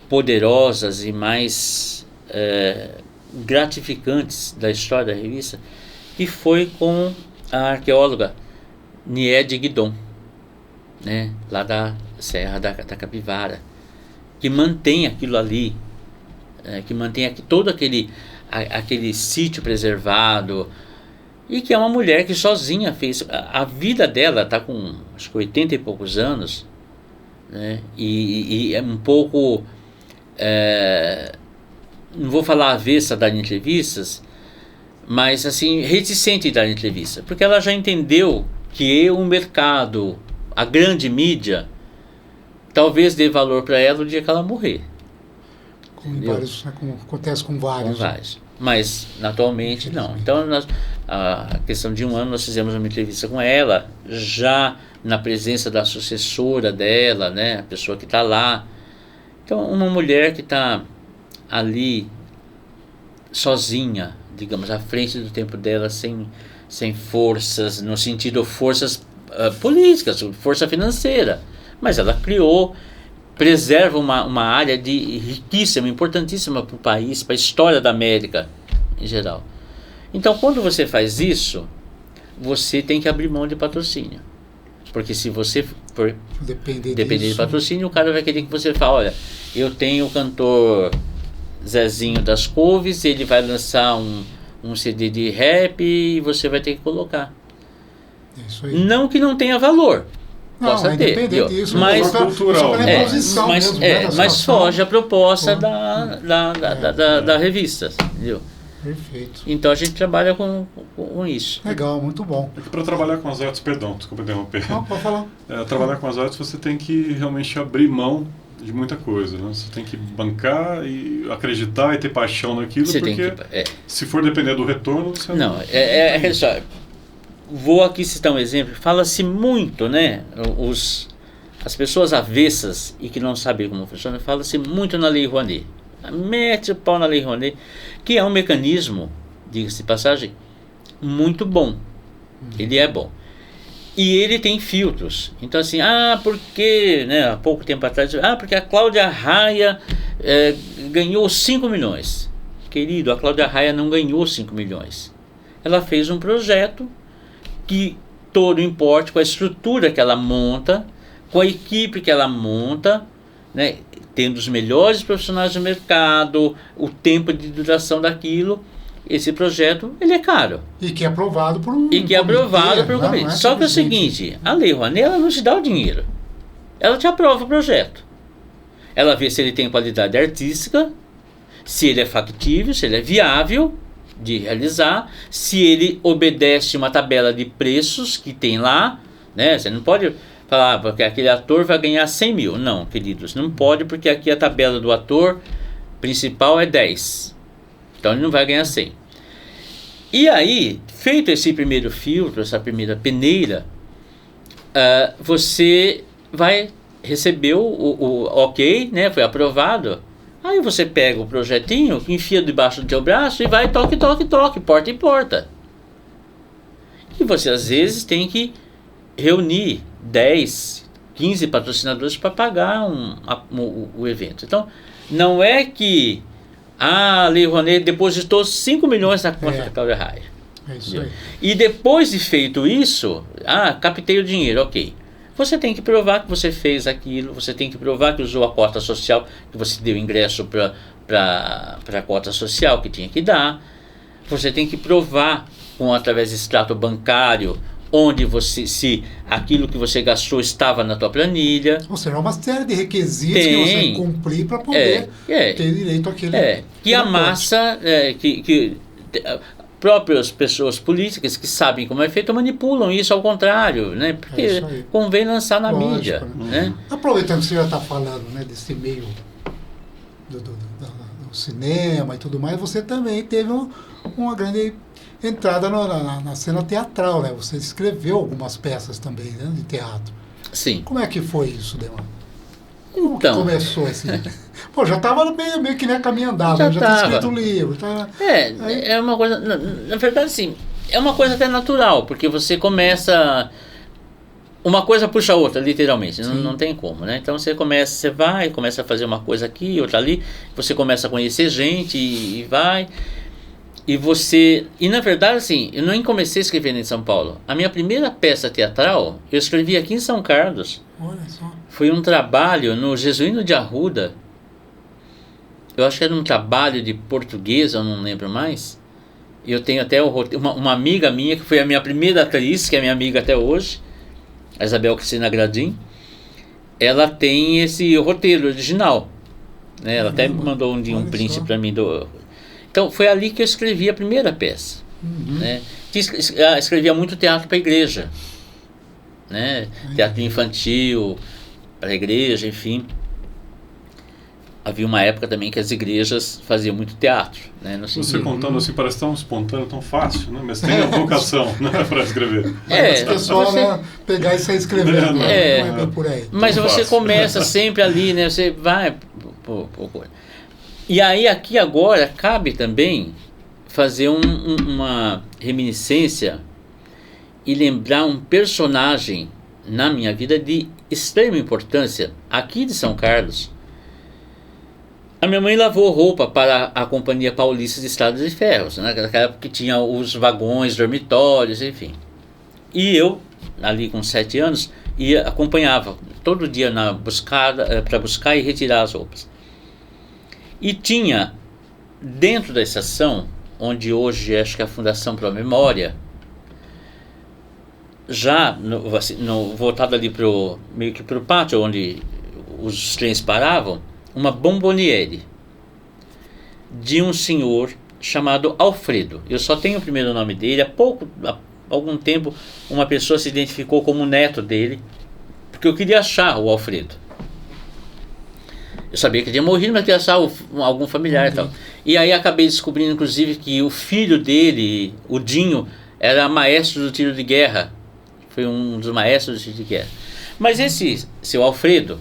poderosas e mais gratificantes da história da revista, que foi com a arqueóloga Niede Guidon, né, lá da Serra da Capivara, que mantém aquilo ali, que mantém todo aquele sítio preservado, e que é uma mulher que sozinha fez. A vida dela está com, acho que 80 e poucos anos, né? E é um pouco, não vou falar avessa dar entrevistas, mas assim, reticente de dar entrevista, porque ela já entendeu que o mercado, a grande mídia, talvez dê valor para ela no dia que ela morrer. Como, vários, né, como acontece com vários. Com vários. Mas, atualmente, não. Então, a questão de 1 ano, nós fizemos uma entrevista com ela, já na presença da sucessora dela, né, a pessoa que está lá. Então, uma mulher que está ali, sozinha, digamos, à frente do tempo dela, sem forças, no sentido forças políticas, força financeira. Mas ela criou, preserva uma área riquíssima, importantíssima para o país, para a história da América em geral. Então, quando você faz isso, você tem que abrir mão de patrocínio. Porque se você for depender de patrocínio, o cara vai querer que você fale, olha, eu tenho o cantor Zezinho das Couves, ele vai lançar um CD de rap e você vai ter que colocar. Isso aí. Não que não tenha valor. Possa ter, disso, mas cultural. Mas foge a proposta da revista, entendeu? Perfeito. Então a gente trabalha com isso. Legal, muito bom. Para trabalhar com as artes, perdão, desculpa interromper. Não, pode falar. Trabalhar com as artes, você tem que realmente abrir mão de muita coisa, né? Você tem que bancar e acreditar e ter paixão naquilo, você porque se for depender do retorno, você não. É só. Vou aqui citar um exemplo. Fala-se muito, né? As pessoas avessas e que não sabem como funciona, fala-se muito na Lei Rouanet. Mete o pau na Lei Rouanet, que é um mecanismo, diga-se de passagem, muito bom. Ele é bom. E ele tem filtros. Então assim, porque, né, há pouco tempo atrás, porque a Cláudia Raia ganhou 5 milhões. Querido, a Cláudia Raia não ganhou 5 milhões. Ela fez um projeto que todo o importe, com a estrutura que ela monta, com a equipe que ela monta, né, tendo os melhores profissionais do mercado, o tempo de duração daquilo, esse projeto, ele é caro. E que é aprovado por um comitê. Só que é o seguinte, a Lei Rouanet, ela não te dá o dinheiro. Ela te aprova o projeto. Ela vê se ele tem qualidade artística, se ele é factível, se ele é viável de realizar, se ele obedece uma tabela de preços que tem lá, né? Você não pode falar porque aquele ator vai ganhar 100 mil. Não, queridos, não pode, porque aqui a tabela do ator principal é 10. Então ele não vai ganhar 100. E aí, feito esse primeiro filtro, essa primeira peneira, você vai receber o ok, né? Foi aprovado. Aí você pega o projetinho, enfia debaixo do teu braço e vai toque, porta em porta. E você às vezes tem que reunir 10, 15 patrocinadores para pagar o evento. Então, não é que a Lei Rouanet depositou 5 milhões na conta da Cláudia Raia. É isso aí. E depois de feito isso, captei o dinheiro, ok. Você tem que provar que você fez aquilo, você tem que provar que usou a cota social, que você deu ingresso para a cota social que tinha que dar. Você tem que provar, através de extrato bancário, onde se aquilo que você gastou estava na tua planilha. Ou seja, uma série de requisitos que você tem que cumprir para poder ter direito àquele. Que a massa, próprias pessoas políticas que sabem como é feito manipulam isso ao contrário, né? Porque convém lançar na mídia. Né? Aproveitando que você já está falando, né, desse meio do cinema e tudo mais, você também teve uma grande entrada na cena teatral, né? Você escreveu algumas peças também, né, de teatro. Sim. Como é que foi isso, Demar? Como que começou assim? Pô, já estava meio que nem a caminho andado, já tinha escrito um livro. É uma coisa, na verdade, sim, é uma coisa até natural, porque você começa, uma coisa puxa a outra, literalmente, não tem como, né? Então você começa a fazer uma coisa aqui, outra ali, você começa a conhecer gente e vai, e na verdade, assim, eu nem comecei a escrever em São Paulo. A minha primeira peça teatral, eu escrevi aqui em São Carlos. Olha só. Foi um trabalho no Jesuíno de Arruda. Eu acho que era um trabalho de português, eu não lembro mais. Eu tenho até uma amiga minha, que foi a minha primeira atriz, que é minha amiga até hoje, a Isabel Cristina Gradim. Ela tem esse roteiro original, né? Ela até me mandou um print para mim. Então foi ali que eu escrevi a primeira peça. Né? Escrevia muito teatro para a igreja, né? Teatro infantil para a igreja, enfim. havia uma época também que as igrejas faziam muito teatro, né? Você contando assim parece tão espontâneo, tão fácil, né? Mas tem a vocação, né, para escrever. As pessoas, né, pegar e sair escrevendo, não é bem por aí. Mas você começa sempre ali, né? Você vai... E aí aqui agora cabe também fazer uma reminiscência e lembrar um personagem na minha vida de extrema importância aqui de São Carlos. A minha mãe lavou roupa para a Companhia Paulista de Estradas e Ferros, né? Naquela época que tinha os vagões, dormitórios, enfim. E eu, ali com 7 anos, acompanhava todo dia para buscar e retirar as roupas. E tinha, dentro da estação, onde hoje acho que é a Fundação para a Memória, já voltado ali meio que para o pátio onde os trens paravam, uma bomboniere de um senhor chamado Alfredo. Eu só tenho o primeiro nome dele. Há algum tempo uma pessoa se identificou como neto dele, porque eu queria achar o Alfredo. Eu sabia que ele tinha morrido, mas queria achar algum familiar e tal. E aí acabei descobrindo inclusive que o filho dele, o Dinho, era maestro do tiro de guerra. Foi um dos maestros do tiro de guerra. Mas esse seu Alfredo,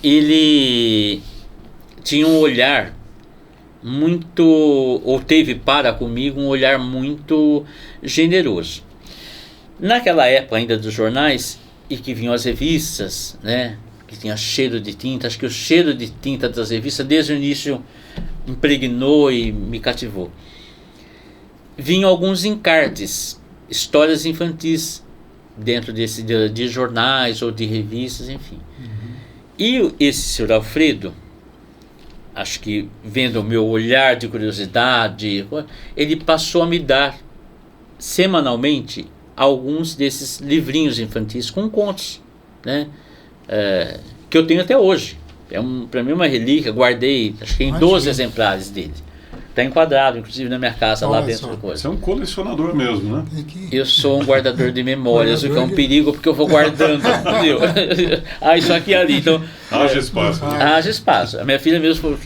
ele tinha um olhar muito, ou teve para comigo um olhar muito generoso. Naquela época ainda dos jornais, e que vinham as revistas, né, que tinha cheiro de tinta, acho que o cheiro de tinta das revistas desde o início impregnou e me cativou. Vinham alguns encartes, histórias infantis, dentro de jornais ou de revistas, enfim. E esse senhor Alfredo, acho que vendo o meu olhar de curiosidade, ele passou a me dar semanalmente alguns desses livrinhos infantis com contos, né? Que eu tenho até hoje. Para mim uma relíquia, guardei acho que em 12 exemplares dele. Está enquadrado, inclusive, na minha casa, lá dentro da coisa. Você é um colecionador mesmo, né? Eu sou um guardador de memórias, o que é um perigo, porque eu vou guardando, entendeu? Isso aqui e ali. Então, haja espaço. Haja espaço. A minha filha mesmo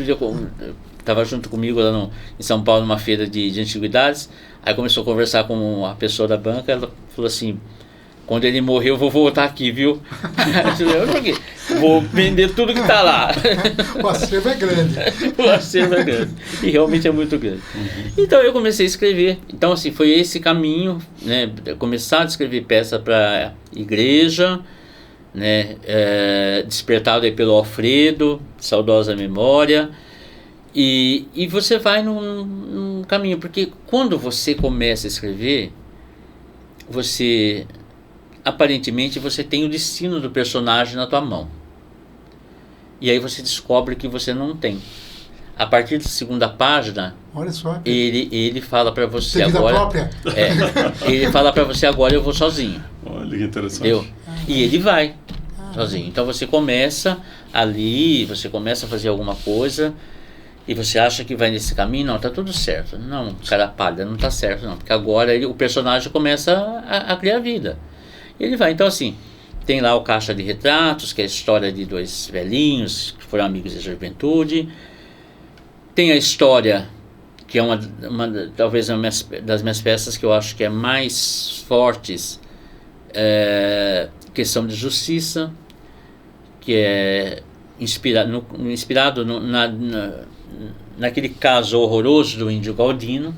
estava junto comigo lá em São Paulo, numa feira de antiguidades. Aí começou a conversar com a pessoa da banca. Ela falou assim: quando ele morrer, eu vou voltar aqui, viu? Vou vender tudo que está lá. O acervo é grande. O acervo é grande. E realmente é muito grande. Então eu comecei a escrever. Então, assim, foi esse caminho, né? Começar a escrever peça para igreja, né? Despertado aí pelo Alfredo, saudosa memória. E você vai num caminho, porque quando você começa a escrever, aparentemente você tem o destino do personagem na tua mão. E aí você descobre que você não tem. A partir da segunda página, olha só, ele fala para você agora. Ele fala para você agora: eu vou sozinho. Olha que interessante. Entendeu? E ele vai sozinho. Então você começa ali, você começa a fazer alguma coisa e você acha que vai nesse caminho. Não, tá tudo certo. Não, cara pálida, não tá certo não. Porque agora o personagem começa a criar vida. Ele vai, então assim, tem lá o Caixa de Retratos, que é a história de 2 velhinhos que foram amigos da juventude. Tem a história, que é talvez uma das minhas peças que eu acho que é mais fortes, Questão de Justiça, que é inspirado naquele caso horroroso do Índio Galdino.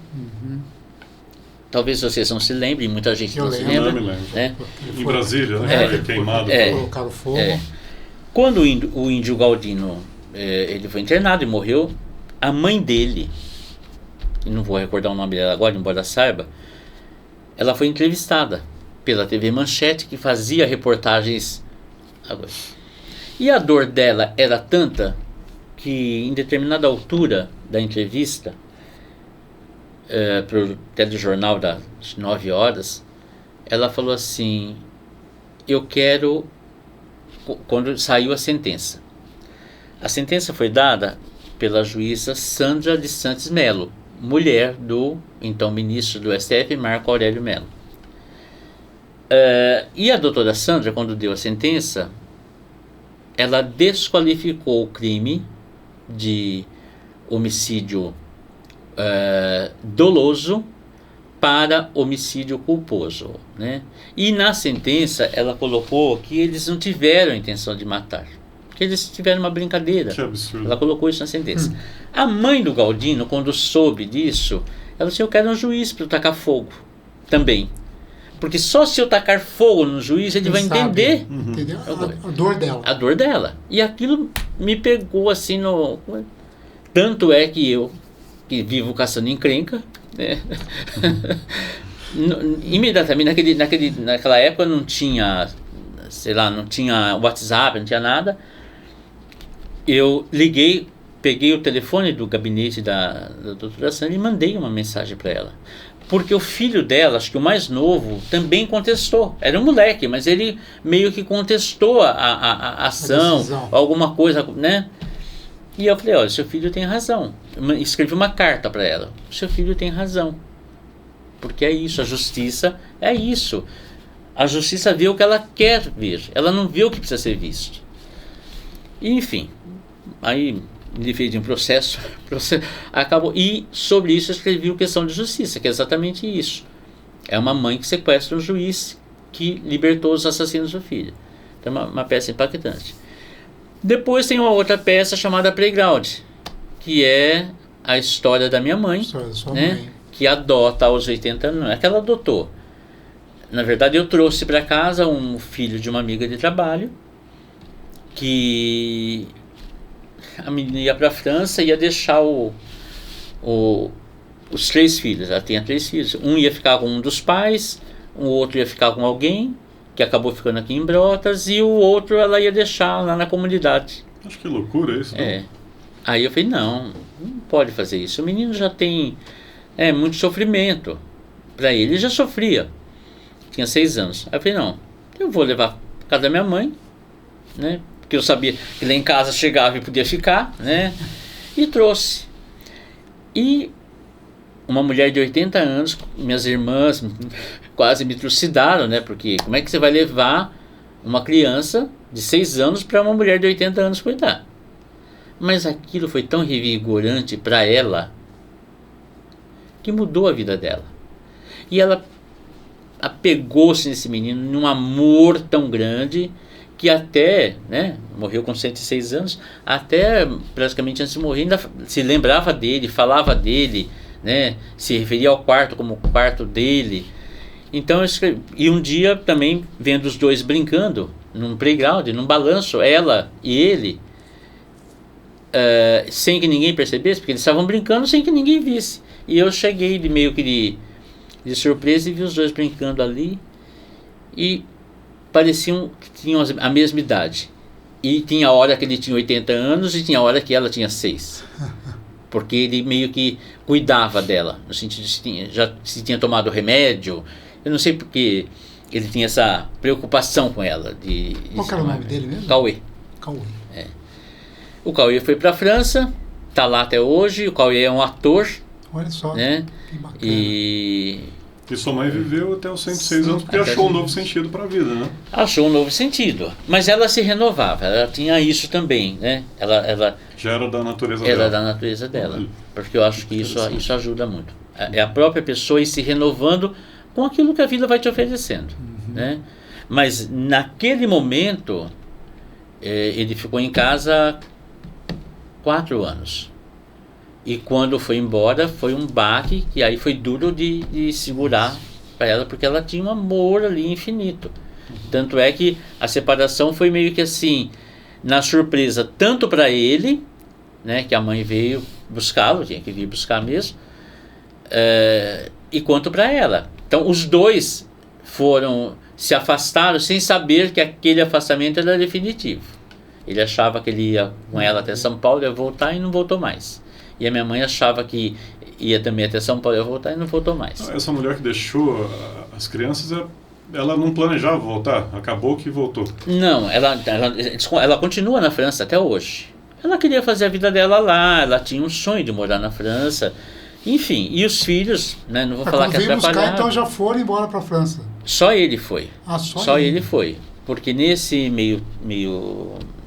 Talvez vocês não se lembrem, muita gente não se lembra. Não me lembro. Né? Em Brasília, né? Foi queimado. Colocaram fogo. Quando o Índio Galdino ele foi internado e morreu, a mãe dele, e não vou recordar o nome dela agora, embora saiba, ela foi entrevistada pela TV Manchete, que fazia reportagens agora. E a dor dela era tanta que em determinada altura da entrevista, para o telejornal das 9 horas, ela falou assim: eu quero, quando saiu a sentença foi dada pela juíza Sandra de Santos Melo, mulher do então ministro do STF, Marco Aurélio Melo. E a doutora Sandra, quando deu a sentença, ela desqualificou o crime de homicídio doloso para homicídio culposo, né? E na sentença ela colocou que eles não tiveram a intenção de matar, que eles tiveram uma brincadeira. Que absurdo. Ela colocou isso na sentença. A mãe do Galdino, quando soube disso, ela disse: eu quero um juiz para eu tacar fogo também. Porque só se eu tacar fogo no juiz, ele vai entender entendeu? A dor dela. A dor dela. E aquilo me pegou assim no... Tanto é que eu, que vivo caçando encrenca, né? Imediatamente, naquela época não tinha, sei lá, não tinha WhatsApp, não tinha nada. Eu liguei, peguei o telefone do gabinete da doutora Sandra e mandei uma mensagem para ela. Porque o filho dela, acho que o mais novo, também contestou. Era um moleque, mas ele meio que contestou a ação, alguma coisa, né? E eu falei: olha, seu filho tem razão. Escrevi uma carta para ela: seu filho tem razão. Porque é isso, a justiça é isso. A justiça vê o que ela quer ver, ela não vê o que precisa ser visto. E, enfim, aí ele fez um processo, acabou. E sobre isso eu escrevi o Questão de Justiça, que é exatamente isso. É uma mãe que sequestra um juiz que libertou os assassinos do filho. Então é uma peça impactante. Depois tem uma outra peça chamada Playground, que é a história da minha mãe, né, mãe, que adota aos 80 anos. Não é que ela adotou. Na verdade, eu trouxe para casa um filho de uma amiga de trabalho, que a menina ia para a França e ia deixar os 3 filhos. Ela tinha 3 filhos. Um ia ficar com um dos pais, o outro ia ficar com alguém, que acabou ficando aqui em Brotas, e o outro ela ia deixar lá na comunidade. Acho que loucura isso, né? Aí eu falei: não pode fazer isso. O menino já tem muito sofrimento. Para ele já sofria. Tinha 6 anos. Aí eu falei: não, eu vou levar para casa da minha mãe, né? Porque eu sabia que lá em casa chegava e podia ficar, né? E trouxe. E uma mulher de 80 anos, minhas irmãs quase me trucidaram, né? Porque como é que você vai levar uma criança de 6 anos para uma mulher de 80 anos cuidar? Mas aquilo foi tão revigorante para ela que mudou a vida dela. E ela apegou-se nesse menino num amor tão grande que até, né, morreu com 106 anos, até praticamente antes de morrer ainda se lembrava dele, falava dele, né, se referia ao quarto como o quarto dele. Então eu escrevi, e um dia também vendo os dois brincando num playground, num balanço, ela e ele, sem que ninguém percebesse, porque eles estavam brincando sem que ninguém visse. E eu cheguei meio que de surpresa e vi os dois brincando ali, e pareciam que tinham a mesma idade. E tinha hora que ele tinha 80 anos e tinha hora que ela tinha 6. Porque ele meio que cuidava dela, no sentido de já se tinha tomado remédio. Eu não sei porque ele tinha essa preocupação com ela. Qual era o nome dele mesmo? Cauê. O Cauê foi para a França, está lá até hoje. O Cauê é um ator. Olha só, né? Que bacana. E sua mãe viveu até os 106 anos porque achou um novo sentido para a vida, né? Achou um novo sentido. Mas ela se renovava, ela tinha isso também, né? Ela já era da natureza dela. Era da natureza dela. Porque eu acho que isso ajuda muito. É a própria pessoa ir se renovando com aquilo que a vida vai te oferecendo. Né? Mas naquele momento, ele ficou em casa 4 anos. E quando foi embora, foi um baque, que aí foi duro de segurar para ela, porque ela tinha um amor ali infinito. Tanto é que a separação foi meio que assim, na surpresa, tanto para ele, né, que a mãe veio buscá-lo, tinha que vir buscar mesmo, e quanto para ela. Então os dois se afastaram sem saber que aquele afastamento era definitivo. Ele achava que ele ia com ela até São Paulo, ia voltar, e não voltou mais. E a minha mãe achava que ia também até São Paulo, ia voltar, e não voltou mais. Essa mulher que deixou as crianças, ela não planejava voltar, acabou que voltou. Não, ela continua na França até hoje. Ela queria fazer a vida dela lá, ela tinha um sonho de morar na França. Enfim, e os filhos, né, não vou falar que atrapalharam. Então já foram embora para a França? Só ele foi. Só ele foi. Porque nesse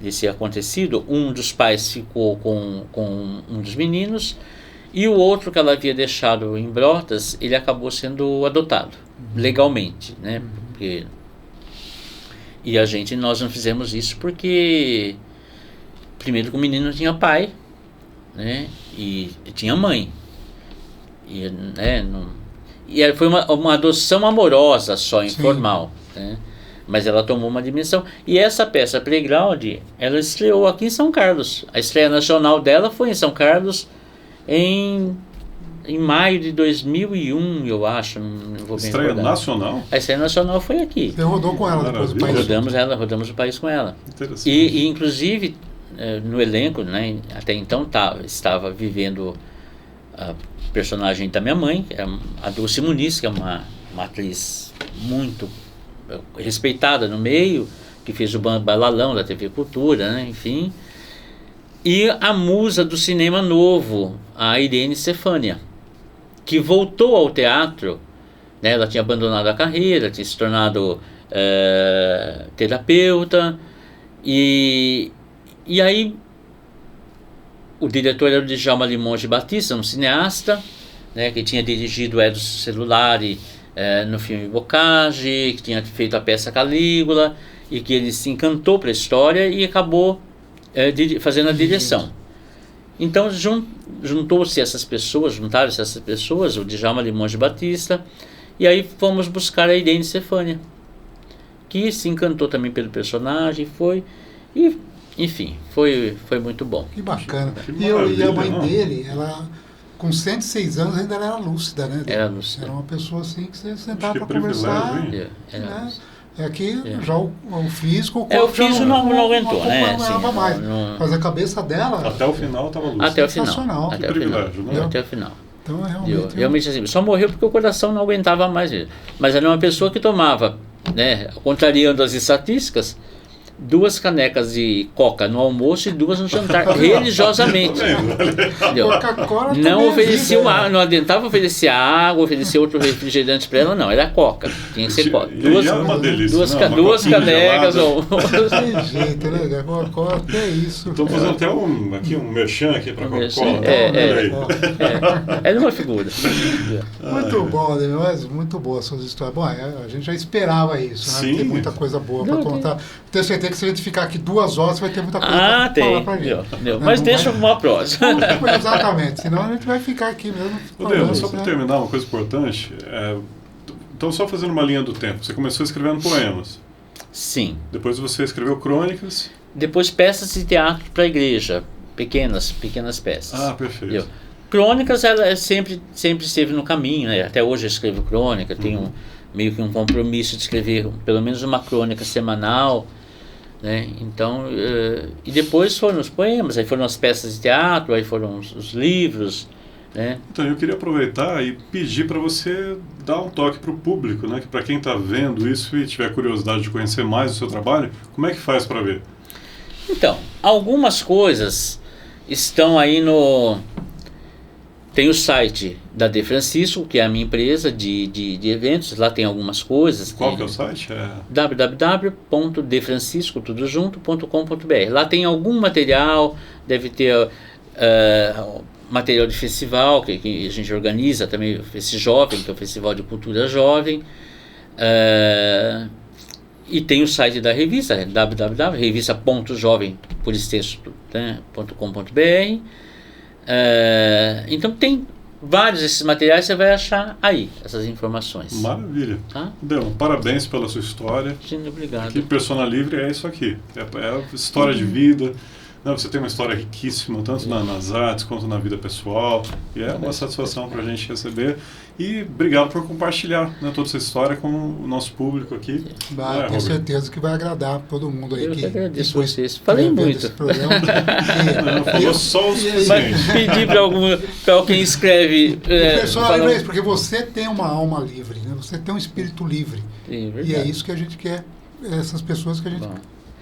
desse acontecido, um dos pais ficou com um dos meninos, e o outro que ela havia deixado em Brotas, ele acabou sendo adotado, legalmente, né? Porque, e nós não fizemos isso porque, primeiro que o menino não tinha pai, né? E tinha mãe. E, né, foi uma adoção amorosa só, informal, né? Mas ela tomou uma dimensão. E essa peça Playground, ela estreou aqui em São Carlos. A estreia nacional dela foi em São Carlos em maio de 2001, eu acho. Não vou bem Estreia recordar. nacional? A estreia nacional foi aqui. Você rodou com ela depois do país? Rodamos o país com ela. Interessante. E inclusive, no elenco, né, até então estava vivendo a personagem da minha mãe, que é a Dulce Muniz, que é uma atriz muito respeitada no meio, que fez o Balalão da TV Cultura, né, enfim. E a musa do cinema novo, a Irene Stefânia, que voltou ao teatro, né, ela tinha abandonado a carreira, tinha se tornado terapeuta, e aí o diretor era o Djalma Limonge Batista, um cineasta, né, que tinha dirigido Eros Celulari no filme Bocage, que tinha feito a peça Calígula, e que ele se encantou para a história e acabou fazendo a direção. Então juntaram-se essas pessoas, o Djalma Limonge Batista, e aí fomos buscar a Irene Stefânia, que se encantou também pelo personagem, enfim, foi muito bom. Que bacana. Que E a mãe não? dele, ela com 106 anos ainda era lúcida, né? Era lúcida. Era uma pessoa assim que você sentava para privilégio, conversar. hein? Né? É que já o físico, o o corpo já físico não aguentou, né? acompanhava Assim, mais. não- Mas a cabeça dela, Até o final estava lúcido. Até o final. Sensacional. Que Até o final. privilégio, né? Até o final. então é Realmente assim, só morreu porque o coração não aguentava mais ele. Mas era uma pessoa que tomava, né, contrariando as estatísticas, 2 canecas de coca no almoço e 2 no jantar, religiosamente. Entendeu? Coca-Cola Não também oferecia existe, água, não adiantava oferecer água, oferecer outro refrigerante para ela, não, era coca, tinha que ser coca. E é uma delícia, duas, né? Uma duas coquinha canecas gelada. ou Não tem jeito, né? Coca-Cola até isso. Estamos fazendo até um merchan aqui para a Coca-Cola. É, Olha aí. era uma figura. Muito bom, Ademir, mas muito boa as suas histórias. Bom, a gente já esperava isso, né? Sim. Tem muita coisa boa para Não, contar. Tenho certeza que se a gente ficar aqui 2 horas, vai ter muita coisa Ah, para falar tem. pra gente. Deu. Né? Mas Não deixa vai- uma próxima. Exatamente, senão a gente vai ficar aqui mesmo. Rodrigo, só para né? terminar, uma coisa importante. Então, só fazendo uma linha do tempo. Você começou escrevendo poemas. Sim. Depois você escreveu crônicas. Depois peças de teatro para a igreja, pequenas peças. Ah, perfeito. Entendeu? Crônicas, ela sempre esteve no caminho, né? Até hoje eu escrevo crônica, tenho meio que um compromisso de escrever pelo menos uma crônica semanal, né? Então, e depois foram os poemas, aí foram as peças de teatro, aí foram os livros, né? Então, eu queria aproveitar e pedir para você dar um toque para o público, né? Que para quem está vendo isso e tiver curiosidade de conhecer mais o seu trabalho, como é que faz para ver? Então, algumas coisas estão aí tem o site da De Francisco, que é a minha empresa de eventos, lá tem algumas coisas. Qual que é o site? www.defrancisco.com.br. Lá tem algum material, deve ter material de festival, que a gente organiza também, esse jovem, que é o Festival de Cultura Jovem. E tem o site da revista, www.revista.jovem.com.br. Então tem vários desses materiais, você vai achar aí essas informações. Maravilha. Tá? Deu, parabéns pela sua história. Sim, obrigado. Aqui, Persona Livre é isso aqui. É história de vida. Não, você tem uma história riquíssima, tanto nas artes quanto na vida pessoal. E é uma satisfação para a gente receber. E obrigado por compartilhar, né, toda essa história com o nosso público aqui. Tenho certeza que vai agradar todo mundo aí. Eu que agradeço depois vocês. Falei vai ver muito. esse programa. Não, falou só o Mas suficiente. pedir para quem escreve. Pessoal, é isso, porque você tem uma alma livre, né? Você tem um espírito livre. Sim, E verdade. é isso que a gente quer, essas pessoas que a gente Bom.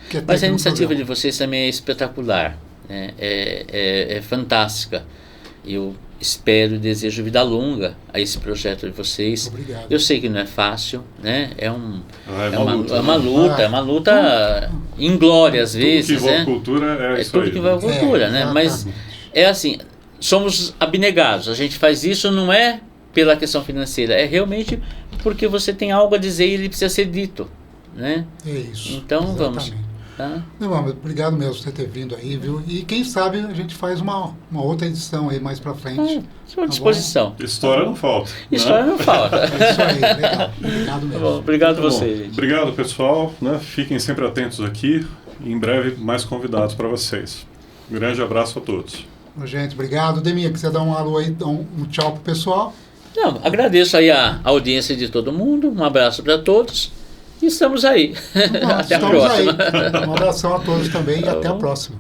quer ter. Mas a aqui no iniciativa de programa. vocês também é espetacular, né? É fantástica. Eu espero e desejo vida longa a esse projeto de vocês. Obrigado. Eu sei que não é fácil, né? É uma luta inglória às vezes. Tudo que envolve né? cultura é isso tudo aí. que envolve cultura, né? Mas é assim, somos abnegados. A gente faz isso não é pela questão financeira, é realmente porque você tem algo a dizer e ele precisa ser dito, né? É isso. Então Exatamente. vamos. Tá? Não, obrigado mesmo por você ter vindo aí, viu? E quem sabe a gente faz uma outra edição aí mais pra frente. Estou à disposição. História não falta. História não falta. É isso aí, legal. Obrigado mesmo. Tá bom, obrigado a Bom, vocês, gente. obrigado, pessoal. Né? Fiquem sempre atentos aqui. Em breve, mais convidados para vocês. Um grande abraço a todos. Gente, obrigado. Deminha, quiser dar um alô aí, um tchau pro pessoal? Não, agradeço aí a audiência de todo mundo. Um abraço para todos. E estamos aí. Até a próxima. Aí. Um abração a todos também e até a próxima.